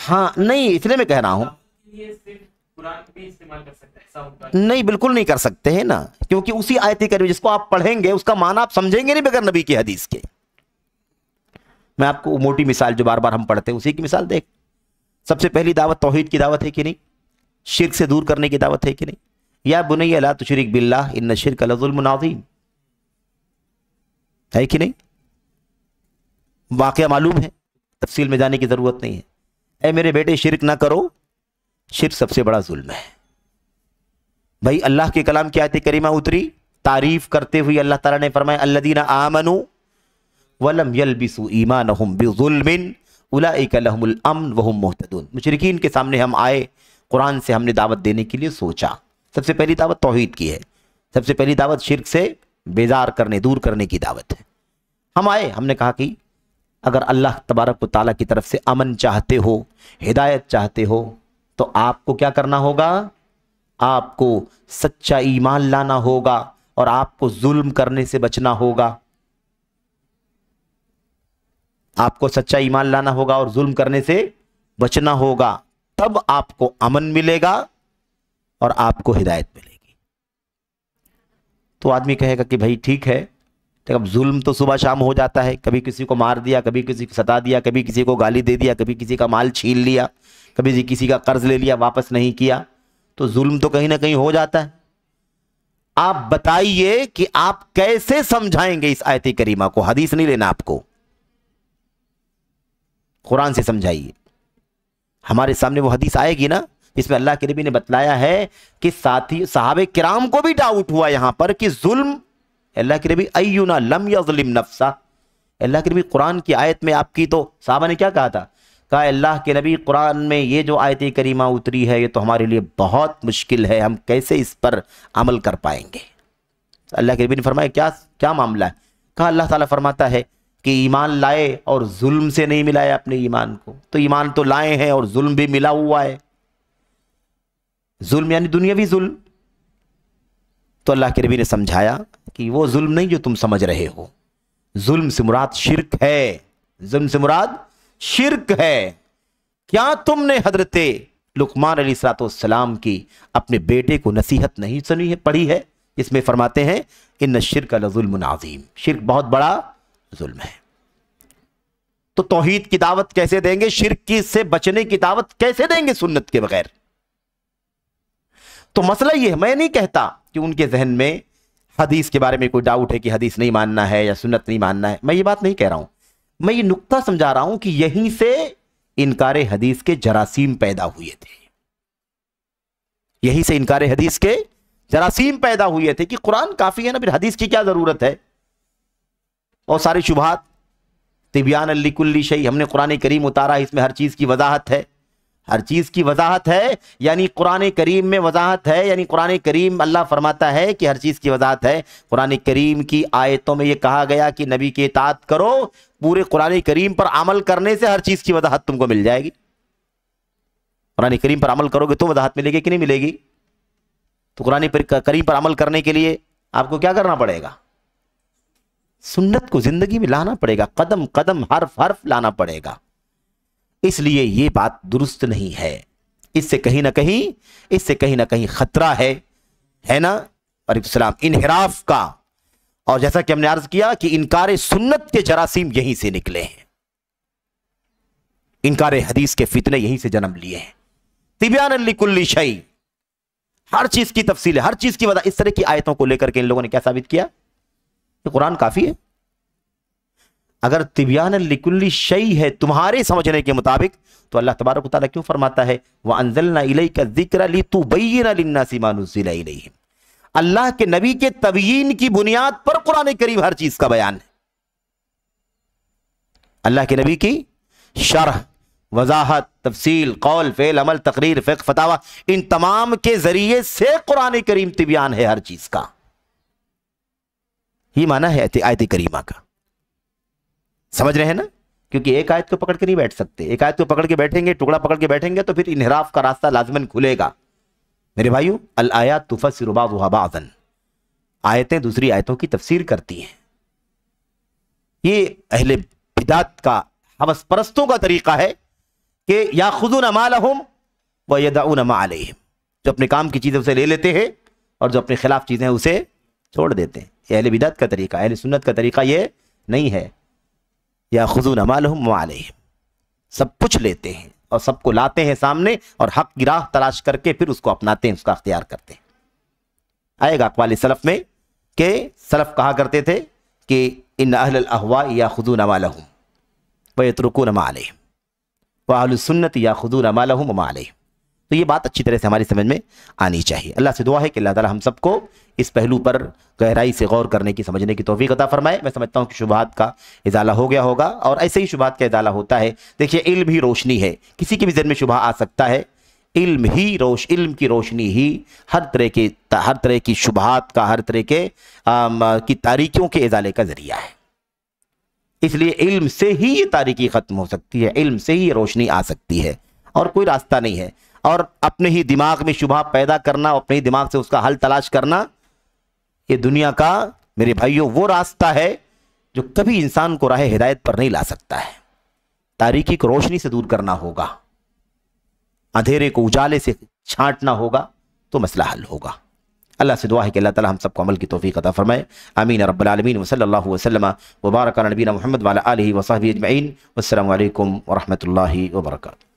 ہاں نہیں، اس لیے میں کہہ رہا ہوں یہ صرف قرآن بھی استعمال کر سکتا ہے، ایسا ہوتا ہے؟ نہیں، بالکل نہیں کر سکتے ہیں نا، کیونکہ اسی آیت کریم جس کو آپ پڑھیں گے اس کا معنی آپ سمجھیں گے نہیں بغیر نبی کی حدیث کے۔ میں آپ کو موٹی مثال جو بار بار ہم پڑھتے ہیں اسی کی مثال دیکھ۔ سب سے پہلی دعوت توحید کی دعوت ہے کہ نہیں؟ شرک سے دور کرنے کی دعوت ہے کہ نہیں؟ یا بنی لا تشرک باللہ ان الشرک لظلم عظیم، ہے کہ نہیں؟ واقعہ معلوم ہے، تفصیل میں جانے کی ضرورت نہیں ہے۔ اے میرے بیٹے شرک نہ کرو، شرک سب سے بڑا ظلم ہے۔ بھائی اللہ کے کلام کی آیت کریمہ اتری، تعریف کرتے ہوئے اللہ تعالیٰ نے فرمایا الذین آمنوا ولم یلبسوا ایمانہم بظلم اولئک لہم الامن وہم مہتدون۔ مشرکین کے سامنے ہم آئے، قرآن سے ہم نے دعوت دینے کے لیے سوچا۔ سب سے پہلی دعوت توحید کی ہے، سب سے پہلی دعوت شرک سے بیزار کرنے، دور کرنے کی دعوت ہے۔ ہم آئے، ہم نے کہا کہ اگر اللہ تبارک و تعالیٰ کی طرف سے امن چاہتے ہو، ہدایت چاہتے ہو، تو آپ کو کیا کرنا ہوگا؟ آپ کو سچا ایمان لانا ہوگا اور آپ کو ظلم کرنے سے بچنا ہوگا۔ آپ کو سچا ایمان لانا ہوگا اور ظلم کرنے سے بچنا ہوگا، تب آپ کو امن ملے گا اور آپ کو ہدایت ملے گی۔ تو آدمی کہے گا کہ بھائی ٹھیک ہے، اب ظلم تو صبح شام ہو جاتا ہے، کبھی کسی کو مار دیا، کبھی کسی کو ستا دیا، کبھی کسی کو گالی دے دیا، کبھی کسی کا مال چھین لیا، کبھی کسی کا قرض لے لیا واپس نہیں کیا، تو ظلم تو کہیں نہ کہیں ہو جاتا ہے۔ آپ بتائیے کہ آپ کیسے سمجھائیں گے اس آیت کریمہ کو؟ حدیث نہیں لینا آپ کو، قرآن سے سمجھائیے۔ ہمارے سامنے وہ حدیث آئے گی نا جس میں اللہ کے نبی نے بتلایا ہے کہ ساتھی صحابہ کرام کو بھی ڈاؤٹ ہوا یہاں پر کہ ظلم، اللہ کے نبی اینا لم یظلم نفسہ، اللہ کے نبی قرآن کی آیت میں آپ کی، تو صحابہ نے کیا کہا تھا؟ کہا اللہ کے نبی قرآن میں یہ جو آیت کریمہ اتری ہے یہ تو ہمارے لیے بہت مشکل ہے، ہم کیسے اس پر عمل کر پائیں گے؟ اللہ کے نبی نے فرمایا کیا معاملہ ہے؟ کہا اللہ تعالیٰ فرماتا ہے کہ ایمان لائے اور ظلم سے نہیں ملایا اپنے ایمان کو، تو ایمان تو لائے ہیں اور ظلم بھی ملا ہوا ہے۔ ظلم یعنی دنیاوی ظلم۔ تو اللہ کے نبی نے سمجھایا کہ وہ ظلم نہیں جو تم سمجھ رہے ہو، ظلم سے مراد شرک ہے، ظلم سے مراد شرک ہے۔ کیا تم نے حضرت لقمان علیہ السلام کی اپنے بیٹے کو نصیحت نہیں سنی ہے، پڑھی ہے، اس میں فرماتے ہیں ان الشرک لظلم عظیم، شرک بہت بڑا ظلم ہے۔ تو توحید کی دعوت کیسے دیں گے، شرک کی سے بچنے کی دعوت کیسے دیں گے سنت کے بغیر؟ تو مسئلہ یہ ہے، میں نہیں کہتا کہ ان کے ذہن میں حدیث کے بارے میں کوئی ڈاؤٹ ہے کہ حدیث نہیں ماننا ہے یا سنت نہیں ماننا ہے، میں یہ بات نہیں کہہ رہا ہوں، میں یہ نقطہ سمجھا رہا ہوں کہ یہیں سے انکار حدیث کے جراثیم پیدا ہوئے تھے، یہیں سے انکار حدیث کے جراثیم پیدا ہوئے تھے کہ قرآن کافی ہے نا، پھر حدیث کی کیا ضرورت ہے؟ اور سارے شبہات، تبیان لکل شیء، ہم نے قرآن کریم اتارا، اس میں ہر چیز کی وضاحت ہے، ہر چیز کی وضاحت ہے، یعنی قرآن کریم میں وضاحت ہے، یعنی قرآن کریم اللہ فرماتا ہے کہ ہر چیز کی وضاحت ہے۔ قرآن کریم کی آیتوں میں یہ کہا گیا کہ نبی کی اطاعت کرو، پورے قرآن کریم پر عمل کرنے سے ہر چیز کی وضاحت تم کو مل جائے گی۔ قرآن کریم پر عمل کرو گے تو وضاحت ملے گی کہ نہیں ملے گی؟ تو قرآن کریم پر عمل کرنے کے لیے آپ کو کیا کرنا پڑے گا؟ سنت کو زندگی میں لانا پڑے گا، قدم قدم حرف حرف لانا پڑے گا۔ اس لیے یہ بات درست نہیں ہے، اس سے کہیں نہ کہیں خطرہ ہے نا، علیکم السلام، انحراف کا۔ اور جیسا کہ ہم نے عرض کیا کہ انکار سنت کے جراثیم یہیں سے نکلے ہیں، انکار حدیث کے فتنے یہیں سے جنم لیے ہیں۔ تبیان لکل شیء، ہر چیز کی تفصیل ہے، ہر چیز کی وضاحت۔ اس طرح کی آیتوں کو لے کر کے ان لوگوں نے کیا ثابت کیا کہ قرآن کافی ہے۔ اگر تبیان لکل شیء ہے تمہارے سمجھنے کے مطابق، تو اللہ تبارک و تعالیٰ کیوں فرماتا ہے وَأَنزَلْنَا إِلَيْكَ الذِّكْرَ لِتُبَيِّنَ لِلنَّاسِ مَا نُزِّلَ إِلَيْهِمْ۔ اللہ کے نبی کے تبیین کی بنیاد پر قرآن کریم ہر چیز کا بیان ہے۔ اللہ کے نبی کی شرح، وضاحت، تفصیل، قول، فعل، عمل، تقریر، فقہ، فتاوی، ان تمام کے ذریعے سے قرآن کریم تبیان ہے ہر چیز کا۔ یہ معنی ہے آیت کریمہ کا، سمجھ رہے ہیں نا؟ کیونکہ ایک آیت کو پکڑ کے نہیں بیٹھ سکتے، ایک آیت کو پکڑ کے بیٹھیں گے، ٹکڑا پکڑ کے بیٹھیں گے تو پھر انحراف کا راستہ لازماً کھلے گا۔ میرے بھائیو، الآیات تفسر بعضها بعضا، آیتیں دوسری آیتوں کی تفسیر کرتی ہیں۔ یہ اہل بدعت کا، ہوس پرستوں کا طریقہ ہے کہ یاخذون ما لهم ويدعون ما عليهم، جو اپنے کام کی چیزیں اسے لے لیتے ہیں اور جو اپنے خلاف چیزیں اسے چھوڑ دیتے ہیں۔ یہ اہل بدعت کا طریقہ، اہل سنت کا طریقہ یہ نہیں ہے۔ یاخذون ما لهم وما عليهم، سب کچھ لیتے ہیں اور سب کو لاتے ہیں سامنے اور حق کی راہ تلاش کر کے پھر اس کو اپناتے ہیں، اس کا اختیار کرتے ہیں۔ آئے گا اقوال سلف میں کہ سلف کہا کرتے تھے کہ ان اہل الاہواء یاخذون ما لهم ویترکون ما علیہم واہل السنت یاخذون ما لهم وما علیہم۔ تو یہ بات اچھی طرح سے ہماری سمجھ میں آنی چاہیے۔ اللہ سے دعا ہے کہ اللہ تعالی ہم سب کو اس پہلو پر گہرائی سے غور کرنے کی، سمجھنے کی توفیق عطا فرمائے۔ میں سمجھتا ہوں کہ شبہات کا ازالہ ہو گیا ہوگا، اور ایسے ہی شبہات کا ازالہ ہوتا ہے۔ دیکھیے، علم ہی روشنی ہے، کسی کے بھی ذہن میں شبہ آ سکتا ہے، علم کی روشنی ہی ہر طرح کی شبہات کا، ہر طرح کی تاریکیوں کے ازالے کا ذریعہ ہے۔ اس لیے علم سے ہی یہ تاریکی ختم ہو سکتی ہے، علم سے ہی یہ روشنی آ سکتی ہے، اور کوئی راستہ نہیں ہے۔ اور اپنے ہی دماغ میں شبہ پیدا کرنا، اپنے ہی دماغ سے اس کا حل تلاش کرنا، یہ دنیا کا میرے بھائیوں وہ راستہ ہے جو کبھی انسان کو راہ ہدایت پر نہیں لا سکتا ہے۔ تاریکی کو روشنی سے دور کرنا ہوگا، اندھیرے کو اجالے سے چھانٹنا ہوگا، تو مسئلہ حل ہوگا۔ اللہ سے دعا ہے کہ اللہ تعالی ہم سب کو عمل کی توفیق عطا فرمائے، آمین رب العالمین، وصلی اللہ وسلم وبارک علی نبینا محمد وعلی آلہ وصحبہ اجمعین، والسلام علیکم ورحمۃ اللہ وبرکاتہ۔